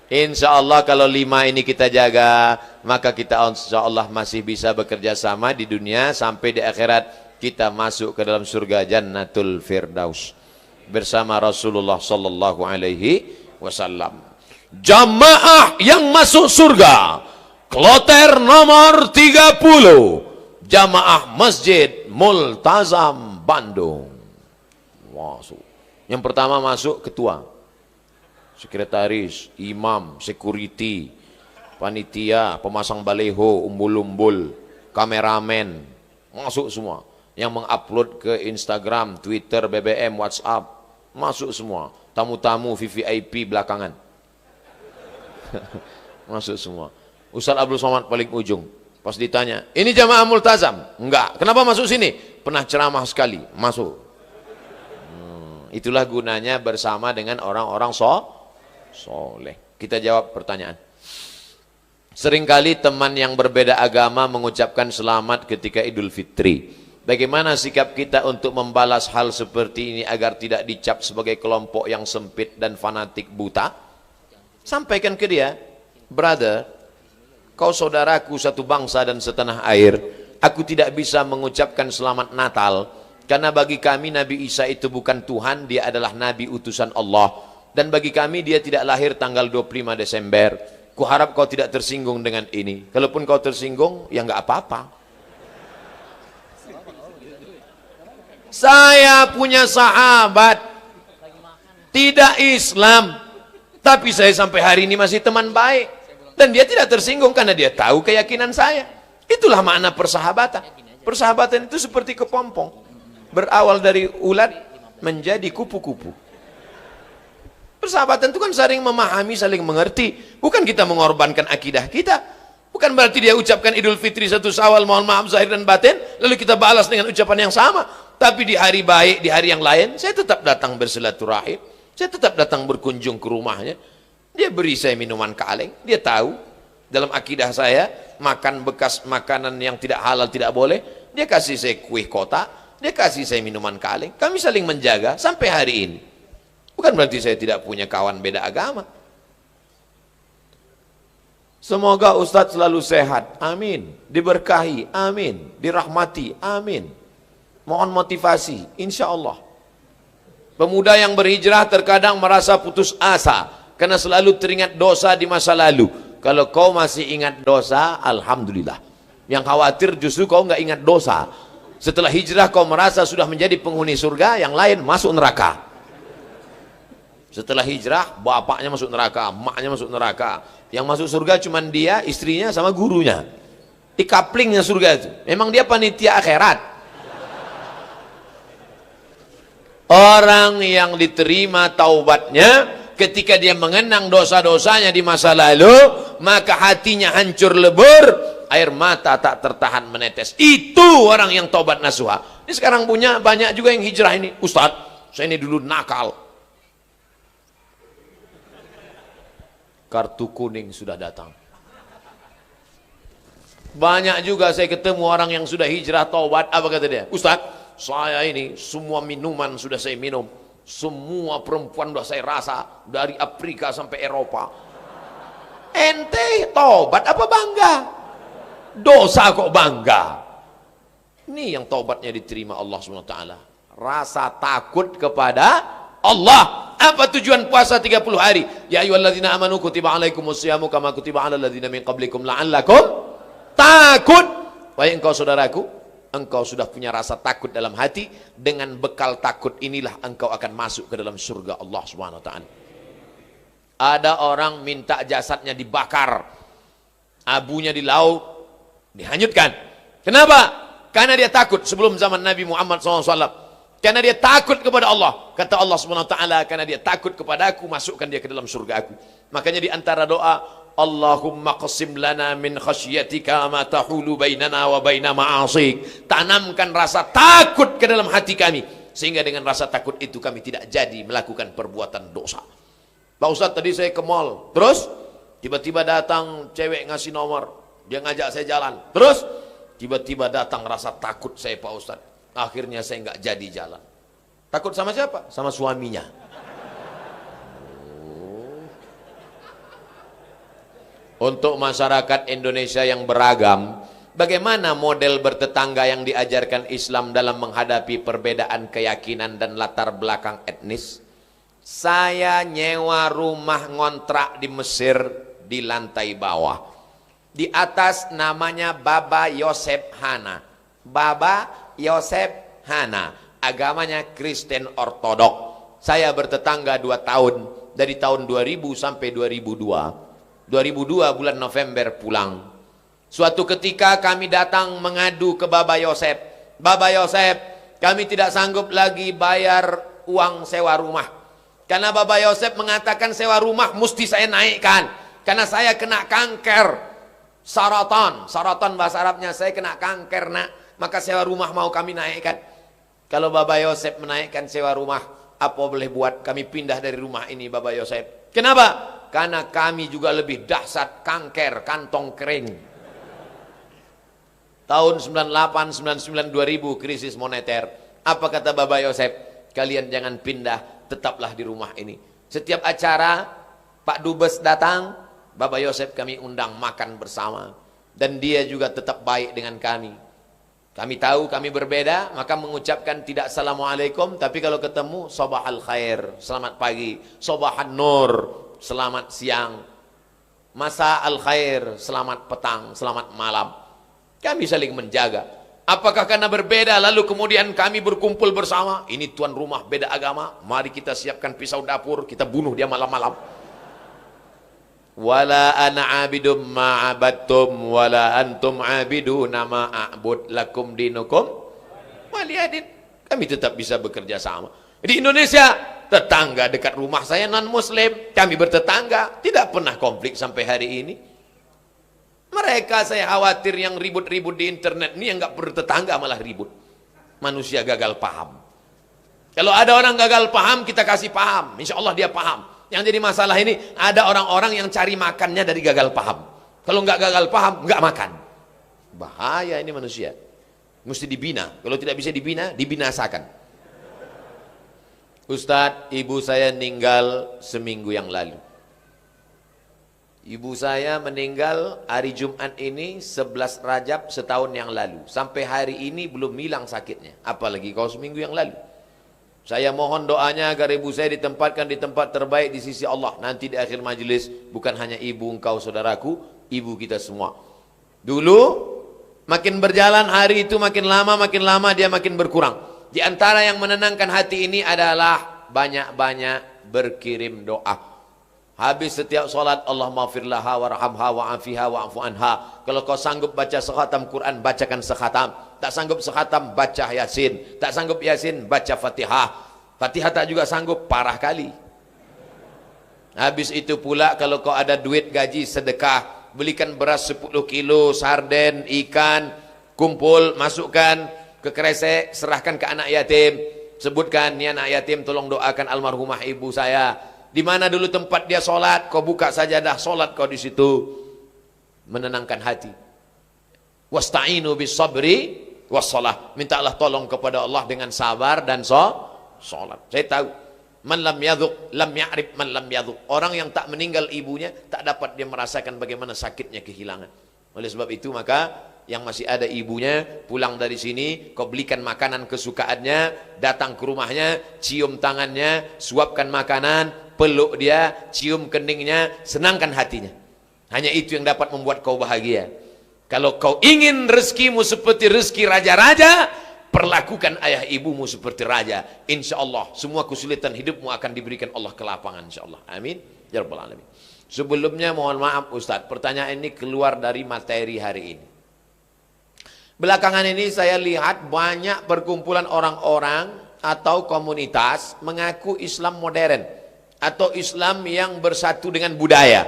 Insya Allah kalau 5 ini kita jaga, maka kita insya Allah masih bisa bekerja sama di dunia, sampai di akhirat kita masuk ke dalam surga Jannatul Firdaus bersama Rasulullah sallallahu alaihi wasallam. Jamaah yang masuk surga, kloter nomor 30, jamaah Masjid Multazam Bandung. Masuk. Yang pertama masuk ketua, sekretaris, imam, security, panitia, pemasang baleho, umbul-umbul, kameramen, masuk semua. Yang mengupload ke Instagram, Twitter, BBM, WhatsApp, masuk semua. Tamu-tamu VVIP belakangan. Masuk semua. Ustaz Abdul Somad paling ujung. Pas ditanya, ini jamaah multazam? Enggak. Kenapa masuk sini? Pernah ceramah sekali. Masuk. Itulah gunanya bersama dengan orang-orang soleh. Kita jawab pertanyaan. Seringkali teman yang berbeda agama mengucapkan selamat ketika Idul Fitri. Bagaimana sikap kita untuk membalas hal seperti ini agar tidak dicap sebagai kelompok yang sempit dan fanatik buta? Sampaikan ke dia, brother, kau saudaraku satu bangsa dan setanah air. Aku tidak bisa mengucapkan selamat Natal karena bagi kami Nabi Isa itu bukan Tuhan, dia adalah Nabi utusan Allah. Dan bagi kami dia tidak lahir tanggal 25 Desember. Kuharap kau tidak tersinggung dengan ini. Kalaupun kau tersinggung, ya nggak apa-apa. Saya punya sahabat tidak Islam, tapi saya sampai hari ini masih teman baik. Dan dia tidak tersinggung karena dia tahu keyakinan saya. Itulah makna persahabatan. Persahabatan itu seperti kepompong. Berawal dari ulat menjadi kupu-kupu. Persahabatan itu kan saling memahami, saling mengerti. Bukan kita mengorbankan akidah kita. Bukan berarti dia ucapkan Idul Fitri 1 Syawal, mohon maaf zahir dan batin, lalu kita balas dengan ucapan yang sama. Tapi di hari baik, di hari yang lain, saya tetap datang bersilaturahim. Saya tetap datang berkunjung ke rumahnya. Dia beri saya minuman kaleng. Dia tahu dalam akidah saya makan bekas makanan yang tidak halal tidak boleh. Dia kasih saya kue kotak, dia kasih saya minuman kaleng. Kami saling menjaga sampai hari ini. Bukan berarti saya tidak punya kawan beda agama. Semoga Ustadz selalu sehat, amin. Diberkahi, amin. Dirahmati, amin. Mohon motivasi, insya Allah. Pemuda yang berhijrah terkadang merasa putus asa karena selalu teringat dosa di masa lalu. Kalau kau masih ingat dosa, alhamdulillah. Yang khawatir justru kau nggak ingat dosa. Setelah hijrah kau merasa sudah menjadi penghuni surga, yang lain masuk neraka. Setelah hijrah, bapaknya masuk neraka, emaknya masuk neraka. Yang masuk surga cuma dia, istrinya sama gurunya. Di kaplingnya surga itu. Memang dia panitia akhirat. Orang yang diterima taubatnya ketika dia mengenang dosa-dosanya di masa lalu, maka hatinya hancur lebur, air mata tak tertahan menetes. Itu orang yang taubat nasuha. Ini sekarang punya banyak juga yang hijrah ini. Ustadz, saya ini dulu nakal. Kartu kuning sudah datang. Banyak juga saya ketemu orang yang sudah hijrah taubat. Apa kata dia? Ustadz, saya ini semua minuman sudah saya minum, semua perempuan sudah saya rasa dari Afrika sampai Eropa. Ente taubat apa bangga? Dosa kok bangga? Ini yang taubatnya diterima Allah SWT. Rasa takut kepada Allah. Apa tujuan puasa 30 hari? Ya ayyuhalladzina amanu kutiba alaikumusyamu kama kutiba alal ladzina min qablikum la'allakum takut. Wahai engkau saudaraku, engkau sudah punya rasa takut dalam hati. Dengan bekal takut inilah engkau akan masuk ke dalam surga Allah Subhanahu wa taala. Ada orang minta jasadnya dibakar, abunya di laut dihanyutkan. Kenapa? Karena dia takut. Sebelum zaman Nabi Muhammad SAW, karena dia takut kepada Allah. Kata Allah Subhanahu wa taala, karena dia takut kepada aku, masukkan dia ke dalam surga aku. Makanya di antara doa, Allahumma qasim lana min khasyatika ma tahulu bainana wa baina ma'asik. Tanamkan rasa takut ke dalam hati kami, sehingga dengan rasa takut itu kami tidak jadi melakukan perbuatan dosa. Pak Ustadz, tadi saya ke mall, terus tiba-tiba datang cewek ngasih nomor, dia ngajak saya jalan, terus tiba-tiba datang rasa takut saya, Pak Ustadz. Akhirnya saya nggak jadi jalan. Takut sama siapa? Sama suaminya. Untuk masyarakat Indonesia yang beragam, bagaimana model bertetangga yang diajarkan Islam dalam menghadapi perbedaan keyakinan dan latar belakang etnis? Saya nyewa rumah ngontrak di Mesir di lantai bawah. Di atas namanya Baba Yosef Hana. Baba Yosef Hana, agamanya Kristen Ortodok. Saya bertetangga 2 tahun, dari tahun 2000 sampai 2002. 2002 bulan November pulang. Suatu ketika kami datang mengadu ke Baba Yosef. Baba Yosef, kami tidak sanggup lagi bayar uang sewa rumah. Karena Baba Yosef mengatakan sewa rumah mesti saya naikkan. Karena saya kena kanker. Saratan. Saratan bahasa Arabnya, saya kena kanker nak. Maka sewa rumah mau kami naikkan. Kalau Baba Yosef menaikkan sewa rumah, apa boleh buat? Kami pindah dari rumah ini Baba Yosef. Kenapa? Karena kami juga lebih dahsyat kanker kantong kering. Tahun 98, 99, 2000 krisis moneter. Apa kata Baba Yosef? Kalian jangan pindah, tetaplah di rumah ini. Setiap acara Pak Dubes datang, Baba Yosef kami undang makan bersama. Dan dia juga tetap baik dengan kami. Kami tahu kami berbeda, maka mengucapkan tidak assalamualaikum, tapi kalau ketemu sabahal khair, selamat pagi, sabahan nur, selamat siang, masa al khair, selamat petang, selamat malam. Kami saling menjaga. Apakah karena berbeda lalu kemudian kami berkumpul bersama? Ini tuan rumah beda agama, mari kita siapkan pisau dapur, kita bunuh dia malam-malam. Wala ana abidum ma'abadtum wala antum abiduna ma'abud lakum dinukum waliyadin. Kami tetap bisa bekerja sama. Di Indonesia, tetangga dekat rumah saya non muslim, kami bertetangga, tidak pernah konflik sampai hari ini. Mereka saya khawatir yang ribut-ribut di internet ini yang nggak bertetangga malah ribut. Manusia gagal paham. Kalau ada orang gagal paham, kita kasih paham. Insya Allah dia paham. Yang jadi masalah ini ada orang-orang yang cari makannya dari gagal paham. Kalau nggak gagal paham, nggak makan. Bahaya ini manusia. Mesti dibina. Kalau tidak bisa dibina, dibinasakan. Ustadz, ibu saya meninggal seminggu yang lalu. Ibu saya meninggal hari Jumat ini 11 Rajab setahun yang lalu. Sampai hari ini belum hilang sakitnya. Apalagi kalau seminggu yang lalu. Saya mohon doanya agar ibu saya ditempatkan di tempat terbaik di sisi Allah. Nanti di akhir majelis, bukan hanya ibu engkau saudaraku, ibu kita semua. Dulu, makin berjalan hari itu makin lama dia makin berkurang. Di antara yang menenangkan hati ini adalah banyak-banyak berkirim doa. Habis setiap solat, Allahumma firlaha warhamha wa'afiha wa'afu anha. Kalau kau sanggup baca sekhatam Quran, bacakan sekhatam. Tak sanggup sekhatam, baca Yasin. Tak sanggup Yasin, baca Fatihah. Fatihah tak juga sanggup, parah kali. Habis itu pula kalau kau ada duit gaji sedekah, belikan beras 10 kilo, sarden, ikan, kumpul, masukkan ke kresek, serahkan ke anak yatim. Sebutkan, ni anak yatim tolong doakan almarhumah ibu saya. Di mana dulu tempat dia solat, kau buka sajadah solat kau di situ, menenangkan hati. Wasta'inu bis sabri wassalah. Mintalah tolong kepada Allah dengan sabar dan solat. Saya tahu, man lam yadhuq lam ya'rif man lam yadhuq. Orang yang tak meninggal ibunya tak dapat dia merasakan bagaimana sakitnya kehilangan. Oleh sebab itu maka yang masih ada ibunya pulang dari sini, kau belikan makanan kesukaannya, datang ke rumahnya, cium tangannya, suapkan makanan, peluk dia, cium keningnya, senangkan hatinya. Hanya itu yang dapat membuat kau bahagia. Kalau kau ingin rezekimu seperti rezeki raja-raja, perlakukan ayah ibumu seperti raja. Insya Allah semua kesulitan hidupmu akan diberikan Allah kelapangan. Insya Allah. Amin. Ya Rabbal Alamin. Sebelumnya mohon maaf Ustadz, pertanyaan ini keluar dari materi hari ini. Belakangan ini saya lihat banyak perkumpulan orang-orang atau komunitas mengaku Islam modern atau Islam yang bersatu dengan budaya.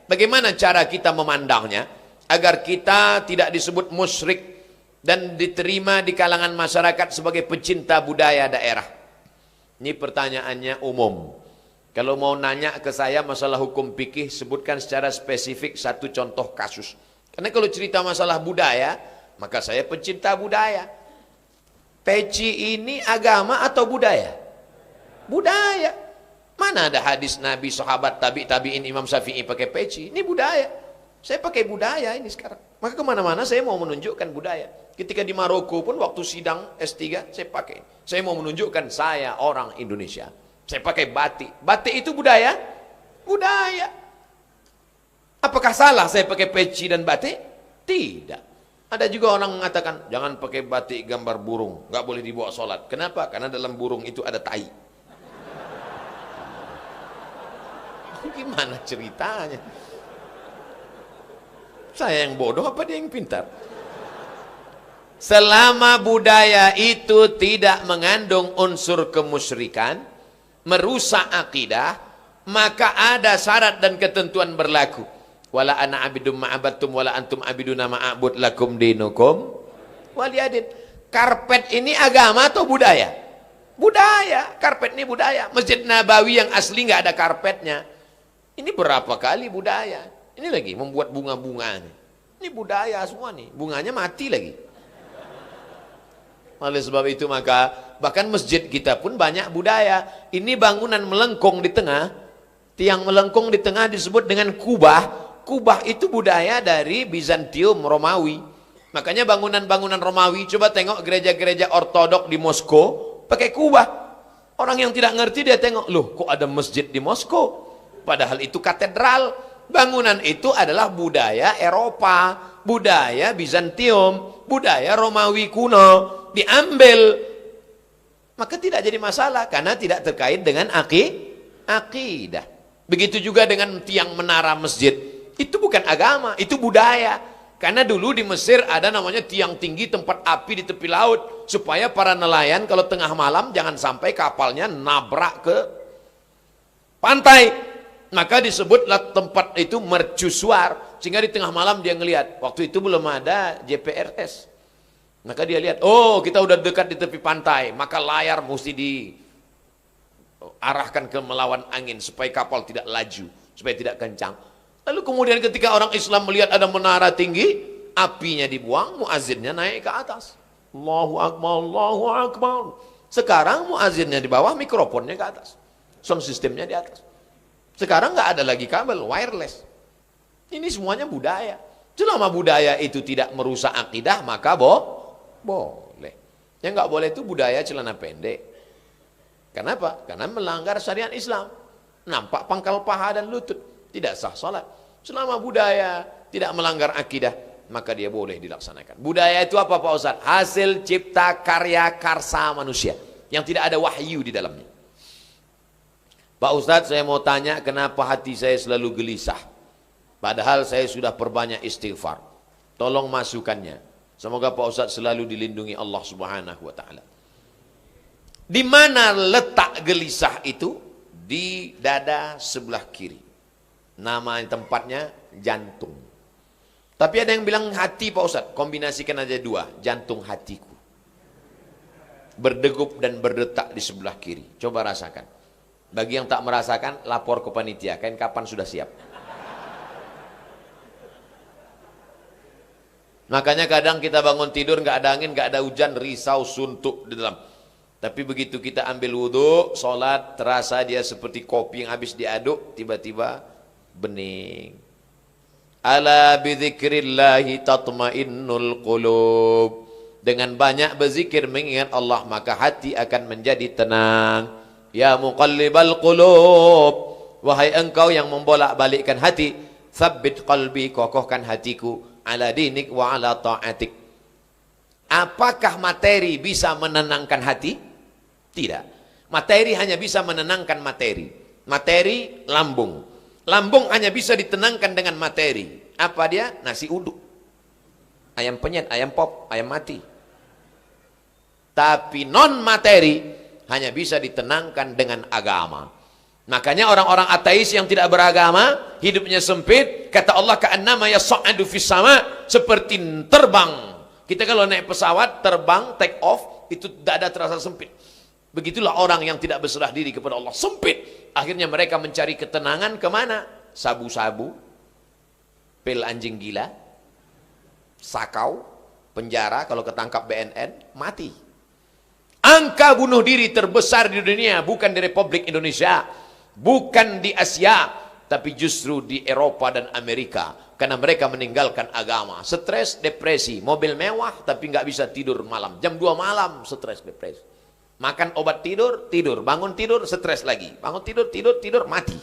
Bagaimana cara kita memandangnya agar kita tidak disebut musyrik dan diterima di kalangan masyarakat sebagai pecinta budaya daerah? Ini pertanyaannya umum. Kalau mau nanya ke saya masalah hukum fikih, sebutkan secara spesifik satu contoh kasus. Karena kalau cerita masalah budaya, maka saya pecinta budaya. Peci ini agama atau budaya? Budaya. Mana ada hadis Nabi, sahabat, tabi'in, Imam Syafi'i pakai peci? Ini budaya. Saya pakai budaya ini sekarang. Maka kemana-mana saya mau menunjukkan budaya. Ketika di Maroko pun waktu sidang S3 saya pakai. Saya mau menunjukkan saya orang Indonesia. Saya pakai batik. Batik itu budaya? Budaya. Apakah salah saya pakai peci dan batik? Tidak. Ada juga orang mengatakan, jangan pakai batik gambar burung, nggak boleh dibawa sholat. Kenapa? Karena dalam burung itu ada tai. Gimana ceritanya? Saya yang bodoh apa dia yang pintar? Selama budaya itu tidak mengandung unsur kemusyrikan, merusak akidah, maka ada syarat dan ketentuan berlaku. Wala ana abidum ma'abattum wala antum abiduna ma'abud lakum dinukum waliyadin. Karpet ini agama atau budaya? Budaya. Karpet ini budaya. Masjid Nabawi yang asli nggak ada karpetnya. Ini berapa kali budaya? Ini lagi membuat bunga-bunga. Ini budaya semua nih. Bunganya mati lagi. Oleh sebab itu maka bahkan masjid kita pun banyak budaya. Ini bangunan melengkung di tengah. Tiang melengkung di tengah disebut dengan kubah. Kubah itu budaya dari Bizantium, Romawi. Makanya bangunan-bangunan Romawi, coba tengok gereja-gereja ortodok di Moskow pakai kubah. Orang yang tidak ngerti dia tengok, loh kok ada masjid di Moskow? Padahal itu katedral. Bangunan itu adalah budaya Eropa, budaya Bizantium, budaya Romawi kuno, diambil. Maka tidak jadi masalah karena tidak terkait dengan akidah. Begitu juga dengan tiang menara masjid. Itu bukan agama, itu budaya. Karena dulu di Mesir ada namanya tiang tinggi tempat api di tepi laut. Supaya para nelayan kalau tengah malam jangan sampai kapalnya nabrak ke pantai. Maka disebutlah tempat itu mercusuar. Sehingga di tengah malam dia ngelihat. Waktu itu belum ada GPRS. Maka dia lihat, oh kita udah dekat di tepi pantai. Maka layar mesti diarahkan ke melawan angin. Supaya kapal tidak laju. Supaya tidak kencang. Lalu kemudian ketika orang Islam melihat ada menara tinggi, apinya dibuang, muazzinnya naik ke atas. Allahu Akbar, Allahu Akbar. Sekarang muazzinnya di bawah, mikrofonnya ke atas. Sound systemnya di atas. Sekarang nggak ada lagi kabel, wireless. Ini semuanya budaya. Selama budaya itu tidak merusak akidah, maka boleh. Yang nggak boleh itu budaya celana pendek. Kenapa? Karena melanggar syariat Islam. Nampak pangkal paha dan lutut. Tidak sah salat. Selama budaya tidak melanggar akidah, maka dia boleh dilaksanakan. Budaya itu apa Pak Ustaz? Hasil cipta karya karsa manusia yang tidak ada wahyu di dalamnya. Pak Ustaz, saya mau tanya kenapa hati saya selalu gelisah? Padahal saya sudah perbanyak istighfar. Tolong masukannya. Semoga Pak Ustaz selalu dilindungi Allah Subhanahu wa taala. Di mana letak gelisah itu? Di dada sebelah kiri. Nama tempatnya jantung. Tapi ada yang bilang hati Pak Ustaz. Kombinasikan aja dua. Jantung hatiku. Berdegup dan berdetak di sebelah kiri. Coba rasakan. Bagi yang tak merasakan, lapor ke panitia. Kapan sudah siap. Makanya kadang kita bangun tidur nggak ada angin, nggak ada hujan, risau, suntuk di dalam. Tapi begitu kita ambil wudhu, sholat, terasa dia seperti kopi yang habis diaduk, tiba-tiba bening. Ala bidzikrillahi tatmainnul qulub. Dengan banyak berzikir mengingat Allah, maka hati akan menjadi tenang. Ya muqallibal qulub, wahai engkau yang membolak-balikkan hati, tsabbit qalbi, kokohkan hatiku, ala dinik wa ala ta'atik. Apakah materi bisa menenangkan hati? Tidak. Materi hanya bisa menenangkan materi. Materi lambung. Lambung hanya bisa ditenangkan dengan materi. Apa dia? Nasi uduk. Ayam penyet, ayam pop, ayam mati. Tapi non materi hanya bisa ditenangkan dengan agama. Makanya orang-orang ateis yang tidak beragama, hidupnya sempit, kata Allah ka'annama yas'adu fis sama, seperti terbang. Kita kalau naik pesawat, terbang, take off, itu dada terasa sempit. Begitulah orang yang tidak berserah diri kepada Allah, sempit. Akhirnya mereka mencari ketenangan kemana? Sabu-sabu, pil anjing gila, sakau, penjara, kalau ketangkap BNN, mati. Angka bunuh diri terbesar di dunia, bukan di Republik Indonesia, bukan di Asia, tapi justru di Eropa dan Amerika. Karena mereka meninggalkan agama. Stres, depresi, mobil mewah, tapi nggak bisa tidur malam. Jam 2 malam, stres, depresi. Makan obat tidur, tidur. Bangun tidur, stres lagi. Bangun tidur, tidur, mati.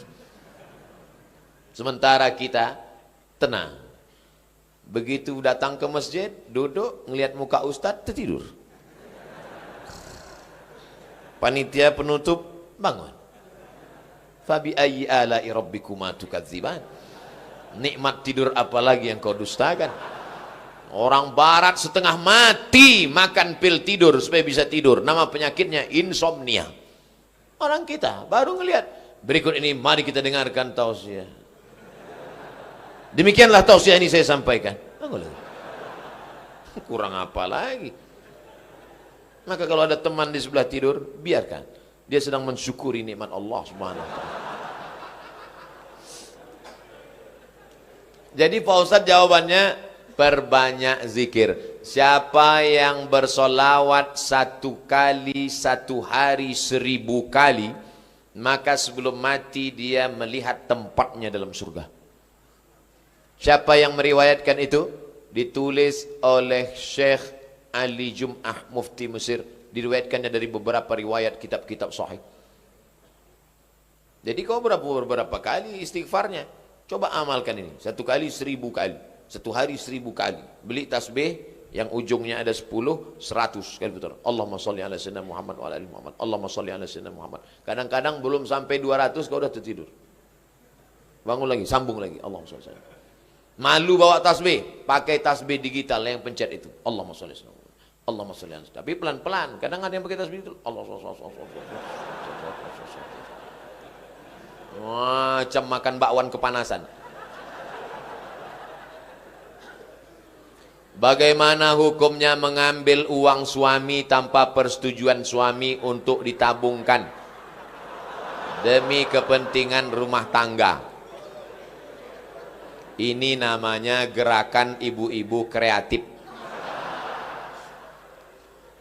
Sementara kita tenang. Begitu datang ke masjid, duduk, ngelihat muka ustadz, tertidur. Panitia penutup, bangun. Fabi ayyi ala'i rabbikuma tukadziban. Nikmat tidur apalagi yang kau dustakan? Orang barat setengah mati makan pil tidur supaya bisa tidur. Nama penyakitnya insomnia. Orang kita baru ngelihat. Berikut ini mari kita dengarkan tausiah. Demikianlah tausiah ini saya sampaikan. Kurang apa lagi? Maka kalau ada teman di sebelah tidur, biarkan. Dia sedang mensyukuri nikmat Allah Subhanahu wa taala. Jadi Pak Ustadz jawabannya, perbanyak zikir. Siapa yang bersolawat 1 kali 1 hari 1000 kali, maka sebelum mati dia melihat tempatnya dalam surga. Siapa yang meriwayatkan itu? Ditulis oleh Syekh Ali Jum'ah Mufti Mesir. Diriwayatkannya dari beberapa riwayat kitab-kitab sahih. Jadi kau beberapa kali istighfarnya. Coba amalkan ini. 1 kali 1000 kali. 1 hari 1000 kali. Beli tasbih yang ujungnya ada 10, 100 kali betul. Allahumma sholli ala sayyidina Muhammad wa ala ali Muhammad. Allahumma sholli ala sayyidina Muhammad. Kadang-kadang belum sampai 200 kau udah tertidur. Bangun lagi, sambung lagi. Allahumma sholli ala sayyidina. Malu bawa tasbih, pakai tasbih digital yang pencet itu. Allahumma sholli ala sayyidina Muhammad. Allahumma sholli ala sayyidina. Tapi pelan-pelan. Kadang ada yang pakai tasbih itu. Macam makan bakwan kepanasan. Bagaimana hukumnya mengambil uang suami tanpa persetujuan suami untuk ditabungkan demi kepentingan rumah tangga? Ini namanya gerakan ibu-ibu kreatif.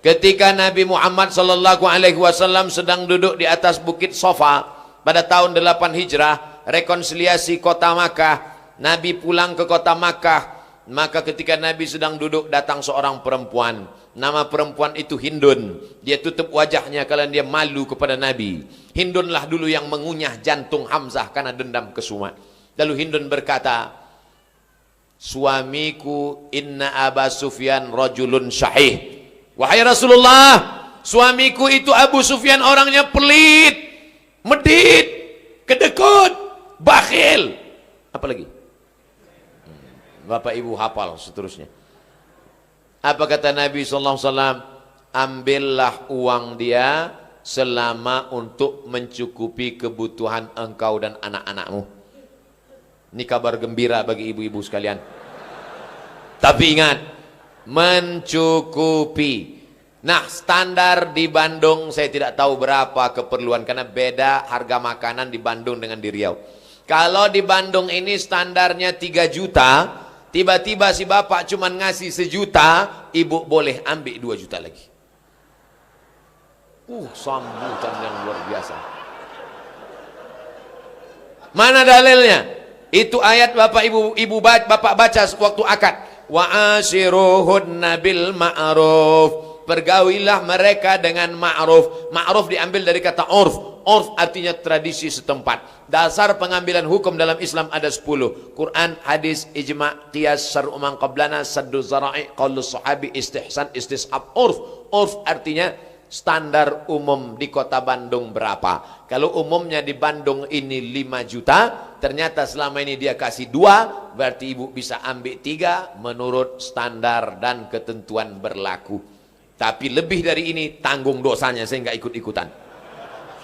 Ketika Nabi Muhammad SAW sedang duduk di atas bukit Sofa pada tahun 8 Hijrah, rekonsiliasi kota Makkah, Nabi pulang ke kota Makkah. Maka ketika Nabi sedang duduk, datang seorang perempuan. Nama perempuan itu Hindun. Dia tutup wajahnya karena dia malu kepada Nabi. Hindunlah dulu yang mengunyah jantung Hamzah karena dendam kesumat. Lalu Hindun berkata, suamiku inna Aba Sufyan rajulun syahih. Wahai Rasulullah, suamiku itu Abu Sufyan orangnya pelit, medit, kedekut, bakhil. Apa lagi? Bapak ibu hafal seterusnya. Apa kata Nabi SAW? Ambillah uang dia selama untuk mencukupi kebutuhan engkau dan anak-anakmu. Ini kabar gembira bagi ibu-ibu sekalian. Tapi ingat, mencukupi. Nah, standar di Bandung saya tidak tahu berapa keperluan karena beda harga makanan di Bandung dengan di Riau. Kalau di Bandung ini standarnya 3 juta, tiba-tiba si bapak cuma ngasih 1 juta, ibu boleh ambil 2 juta lagi. Sambutan yang luar biasa. Mana dalilnya? Itu ayat bapak bapak baca waktu akad. Wa ashiruhunna bil ma'ruf. Pergaulilah mereka dengan ma'ruf. Ma'ruf diambil dari kata urf. Urf artinya tradisi setempat. Dasar pengambilan hukum dalam Islam ada 10. Quran, hadis, ijma', qiyas, syar'u man qablana, saddu zara'i, qaulus sahabi, istihsan, istishab, urf. Urf artinya standar umum di kota Bandung berapa. Kalau umumnya di Bandung ini 5 juta, ternyata selama ini dia kasih 2, berarti ibu bisa ambil 3 menurut standar dan ketentuan berlaku. Tapi lebih dari ini tanggung dosanya, saya nggak ikut-ikutan.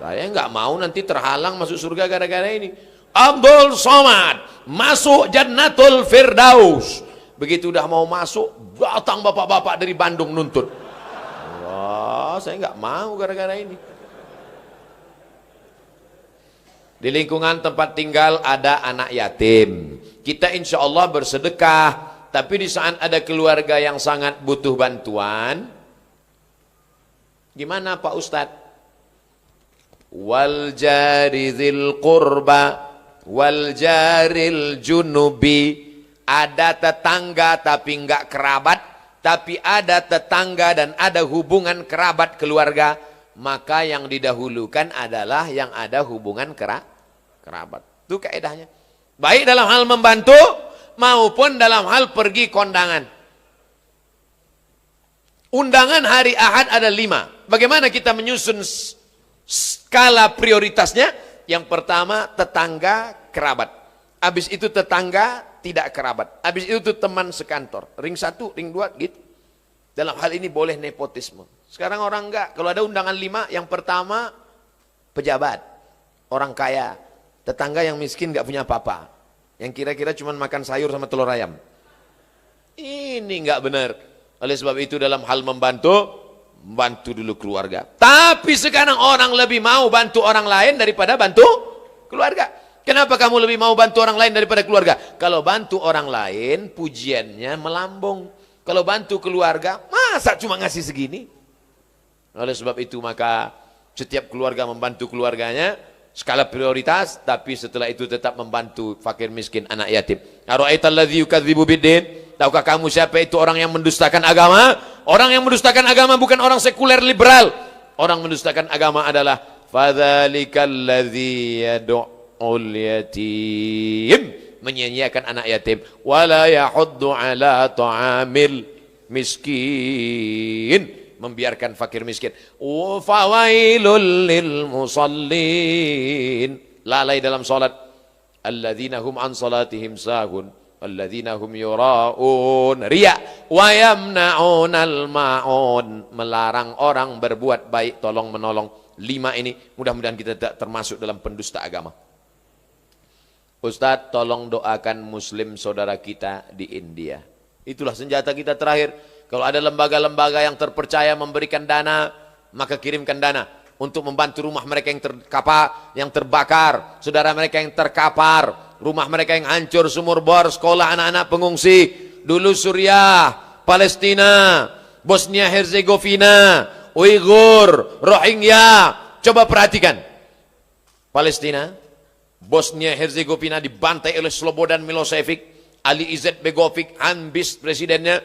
Saya nggak mau nanti terhalang masuk surga gara-gara ini. Abdul Somad masuk Jannatul Firdaus. Begitu udah mau masuk, datang bapak-bapak dari Bandung nuntut. Wah, saya nggak mau gara-gara ini. Di lingkungan tempat tinggal ada anak yatim. Kita insya Allah bersedekah. Tapi di saat ada keluarga yang sangat butuh bantuan, gimana Pak Ustadz? Wal jari dzil qurba wal jaril junubi. Ada tetangga tapi enggak kerabat, tapi ada tetangga dan ada hubungan kerabat keluarga, maka yang didahulukan adalah yang ada hubungan kerabat. Itu kaedahnya. Baik dalam hal membantu maupun dalam hal pergi kondangan. Undangan hari Ahad ada 5. Bagaimana kita menyusun skala prioritasnya? Yang pertama tetangga kerabat. habis itu tetangga, tidak kerabat, habis itu teman sekantor, ring 1, ring 2 gitu. Dalam hal ini boleh nepotisme. Sekarang orang enggak, kalau ada undangan 5, yang pertama pejabat, orang kaya, tetangga yang miskin enggak punya apa-apa, yang kira-kira cuma makan sayur sama telur ayam. Ini enggak benar. Oleh sebab itu dalam hal membantu dulu keluarga. Tapi sekarang orang lebih mau bantu orang lain daripada bantu keluarga. Kenapa kamu lebih mau bantu orang lain daripada keluarga? Kalau bantu orang lain, pujiannya melambung. Kalau bantu keluarga, masa cuma ngasih segini? Oleh sebab itu maka setiap keluarga membantu keluarganya, skala prioritas, tapi setelah itu tetap membantu fakir miskin, anak yatim. Ara'aital ladzi yukadzibu biddin? Tahukah kamu siapa itu orang yang mendustakan agama? Orang yang mendustakan agama bukan orang sekuler liberal. Orang mendustakan agama adalah fadzalikal ladzi yad'ul yatim, menyia-nyiakan anak yatim, wala yahuddu ala ta'amil miskin, membiarkan fakir miskin. Fawailul lil musallin, lalai dalam salat. Alladzina hum an salatihim sahun, alladzina hum yura'un, riya, wa yamna'unal ma'un, melarang orang berbuat baik, tolong menolong. 5 ini mudah-mudahan kita tidak termasuk dalam pendusta agama. Ustadz, tolong doakan muslim saudara kita di India. Itulah senjata kita terakhir. Kalau ada lembaga-lembaga yang terpercaya memberikan dana, maka kirimkan dana untuk membantu rumah mereka yang yang terbakar, saudara mereka yang terkapar, rumah mereka yang hancur, sumur bor, sekolah anak-anak pengungsi. Dulu Suriah, Palestina, Bosnia Herzegovina, Uighur, Rohingya. Coba perhatikan. Palestina, Bosnia Herzegovina dibantai oleh Slobodan Milosevic, Ali Izzet Begovic, ambis presidennya.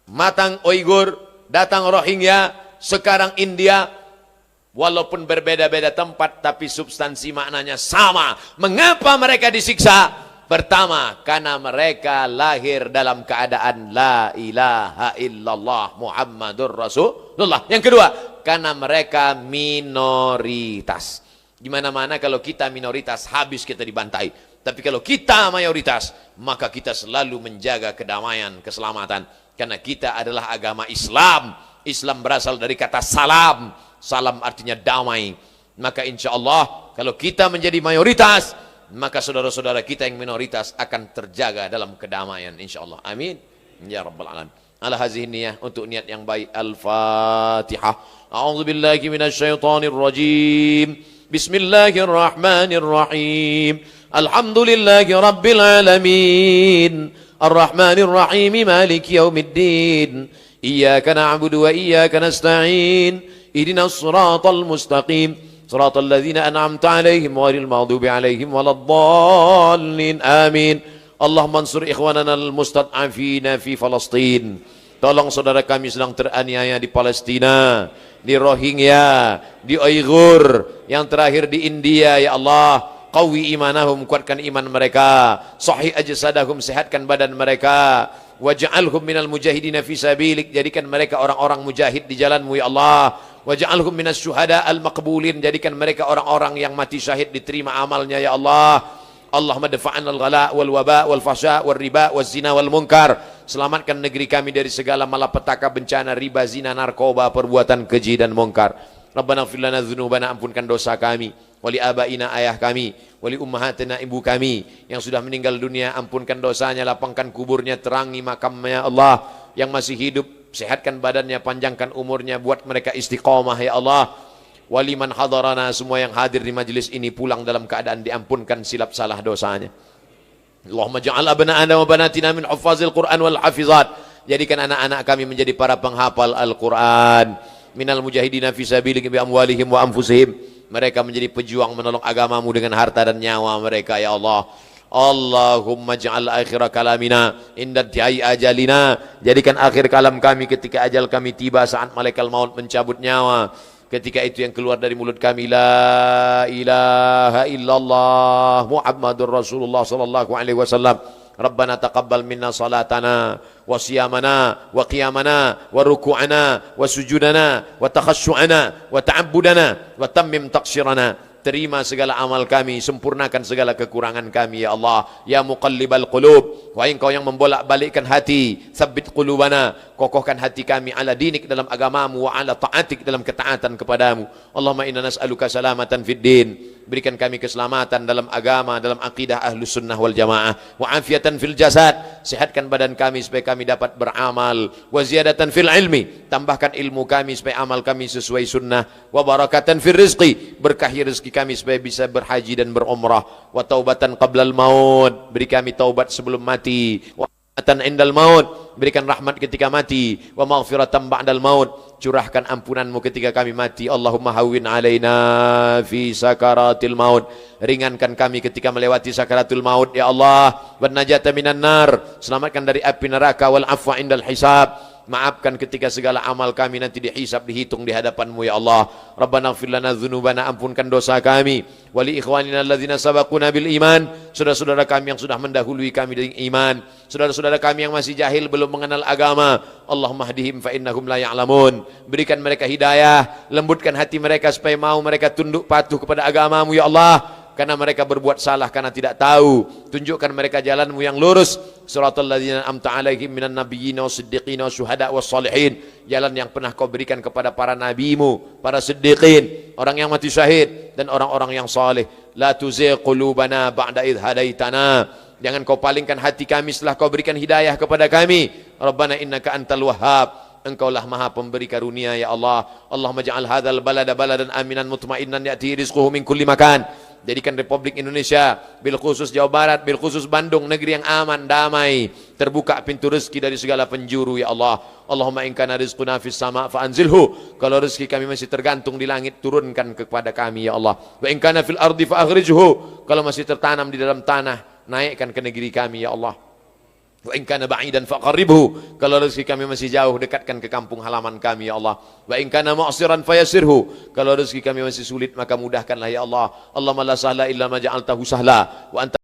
Matang Uighur, datang Rohingya, sekarang India. Walaupun berbeda-beda tempat, tapi substansi maknanya sama. Mengapa mereka disiksa? Pertama, karena mereka lahir dalam keadaan la ilaha illallah Muhammadur Rasulullah. Yang kedua, karena mereka minoritas. Di mana-mana kalau kita minoritas, habis kita dibantai. Tapi kalau kita mayoritas, maka kita selalu menjaga kedamaian, keselamatan. Karena kita adalah agama Islam. Islam berasal dari kata salam. Salam artinya damai. Maka insya Allah kalau kita menjadi mayoritas, maka saudara-saudara kita yang minoritas akan terjaga dalam kedamaian insya Allah. Amin ya rabbal alamin. Ala hazihi niyah, untuk niat yang baik. Al-Fatihah. A'udzubillahi minasyaitonir rajim. Bismillahirrahmanirrahim. Alhamdulillahi rabbil alamin. Ar-Rahmanir Rahim, Maliki yaumiddin. Iyyaka na'budu wa iyyaka nasta'in. Ihdinas siratal mustaqim, siratal ladzina an'amta 'alaihim ghairil maghdubi 'alaihim waladdallin. Amin. Allahumma ansur ikhwanana al-mustad'afina fi Palestin. Tolong saudara kami sedang teraniaya di Palestina, di Rohingya, di Uighur, yang terakhir di India. Ya Allah, qawi imanahum, kuatkan iman mereka. Sahih ajsadahum, sehatkan badan mereka. Waj'alhum minal mujahidina fi sabilik, jadikan mereka orang-orang mujahid di jalanmu ya Allah. Waj'alhum minas syuhada al-maqbulin, jadikan mereka orang-orang yang mati syahid, diterima amalnya ya Allah. Allahumma dafa'an al-ghala wal waba wal fahsya wal riba wal zina wal munkar. Selamatkan negeri kami dari segala malapetaka, bencana, riba, zina, narkoba, perbuatan keji dan munkar. Rabbana ighfir lana dzunubana, ampunkan dosa kami. Wali abaina, ayah kami. Wali ummahatina, ibu kami yang sudah meninggal dunia, ampunkan dosanya, lapangkan kuburnya, terangi makamnya Allah. Yang masih hidup, sehatkan badannya, panjangkan umurnya, buat mereka istiqamah ya Allah. Wali man hadarana, semua yang hadir di majelis ini pulang dalam keadaan diampunkan silap salah dosanya. Allahumma ja'al abna'ana wa banatina min huffazil Qur'an wal hafizat. Jadikan anak-anak kami menjadi para penghafal Al-Quran. Minal mujahidina fi sabilik bi amwalihim wa anfusihim. Mereka menjadi pejuang menolong agamamu dengan harta dan nyawa mereka ya Allah. Allahumma ja'al akhir kalamina inda tiai ajalina. Jadikan akhir kalam kami ketika ajal kami tiba, saat malaikat maut mencabut nyawa. Ketika itu yang keluar dari mulut kami, la ilaha illallah Muhammadur Rasulullah sallallahu alaihi wasallam. Rabbana taqabbal minna salatana wa siyamana wa qiyamana wa ruku'ana wa sujudana wa takhashu'ana wa ta'abbudana wa tammim taqsirana terima segala amal kami, sempurnakan segala kekurangan kami ya Allah. Ya muqallibal qulub, wahai Engkau yang membolak-balikkan hati, tsabbit qulubana, kokohkan hati kami ala dinik, dalam agamamu, wa ala ta'atik, dalam ketaatan kepadamu. Allahumma inna nas'aluka salamatan fid din, berikan kami keselamatan dalam agama, dalam akidah ahlus sunnah wal jamaah, wa afiatan fil jasad, sehatkan badan kami supaya kami dapat beramal, wa ziyadatan fil ilmi, tambahkan ilmu kami supaya amal kami sesuai sunnah, wa barakatan fil rizqi, berkahi rezeki kami supaya bisa berhaji dan berumrah, wa taubatan qablal maut, beri kami taubat sebelum mati, wa rahmatan indal maut, berikan rahmat ketika mati, wa maghfiratan ba'dal maut, curahkan ampunanmu ketika kami mati. Allahumma hawwin alaina fi sakaratil maut, ringankan kami ketika melewati sakaratul maut ya Allah. Wan najata minan nar, selamatkan dari api neraka, wal afwa indal hisab, maafkan ketika segala amal kami nanti dihisab, dihitung di hadapanmu ya Allah. Rabbana ighfir lana dzunubana, ampunkan dosa kami, wali ikhwanina alladzina sabaquna bil iman, saudara-saudara kami yang sudah mendahului kami dengan iman, saudara-saudara kami yang masih jahil belum mengenal agama, Allahumma hdihim fa innahum la ya'lamun, berikan mereka hidayah, lembutkan hati mereka supaya mau mereka tunduk patuh kepada agamamu ya Allah, karena mereka berbuat salah karena tidak tahu. Tunjukkan mereka jalanmu yang lurus, siratal ladzina an'amta 'alaihim minan nabiyyin wasiddiqin wasyuhada wassalihin, jalan yang pernah kau berikan kepada para nabimu, para siddiqin, orang yang mati syahid, dan orang-orang yang saleh. La tuzigh qulubana ba'da idh hadaitana, jangan kau palingkan hati kami setelah kau berikan hidayah kepada kami. Rabbana innaka antal wahhab, Engkaulah maha pemberi karunia ya Allah. Allahumma ja'al hadzal balada baladan aminan mutmainnan ya'ti rizquhu min kulli makan, jadikan Republik Indonesia, bil khusus Jawa Barat, bil khusus Bandung, negeri yang aman, damai, terbuka pintu rezeki dari segala penjuru ya Allah. Allahumma in kana rizquna fis sama' fa anzilhu, kalau rezeki kami masih tergantung di langit, turunkan kepada kami ya Allah. Wa in kana fil ardi fa akhrijhu, kalau masih tertanam di dalam tanah, naikkan ke negeri kami ya Allah. Wa in kana ba'idan faqarribhu, kalau rezeki kami masih jauh, dekatkan ke kampung halaman kami ya Allah. Wa in kana mu'siran fayassirhu, kalau rezeki kami masih sulit maka mudahkanlah ya Allah. Allahumma la sahla illa ma ja'altahu sahla wa anta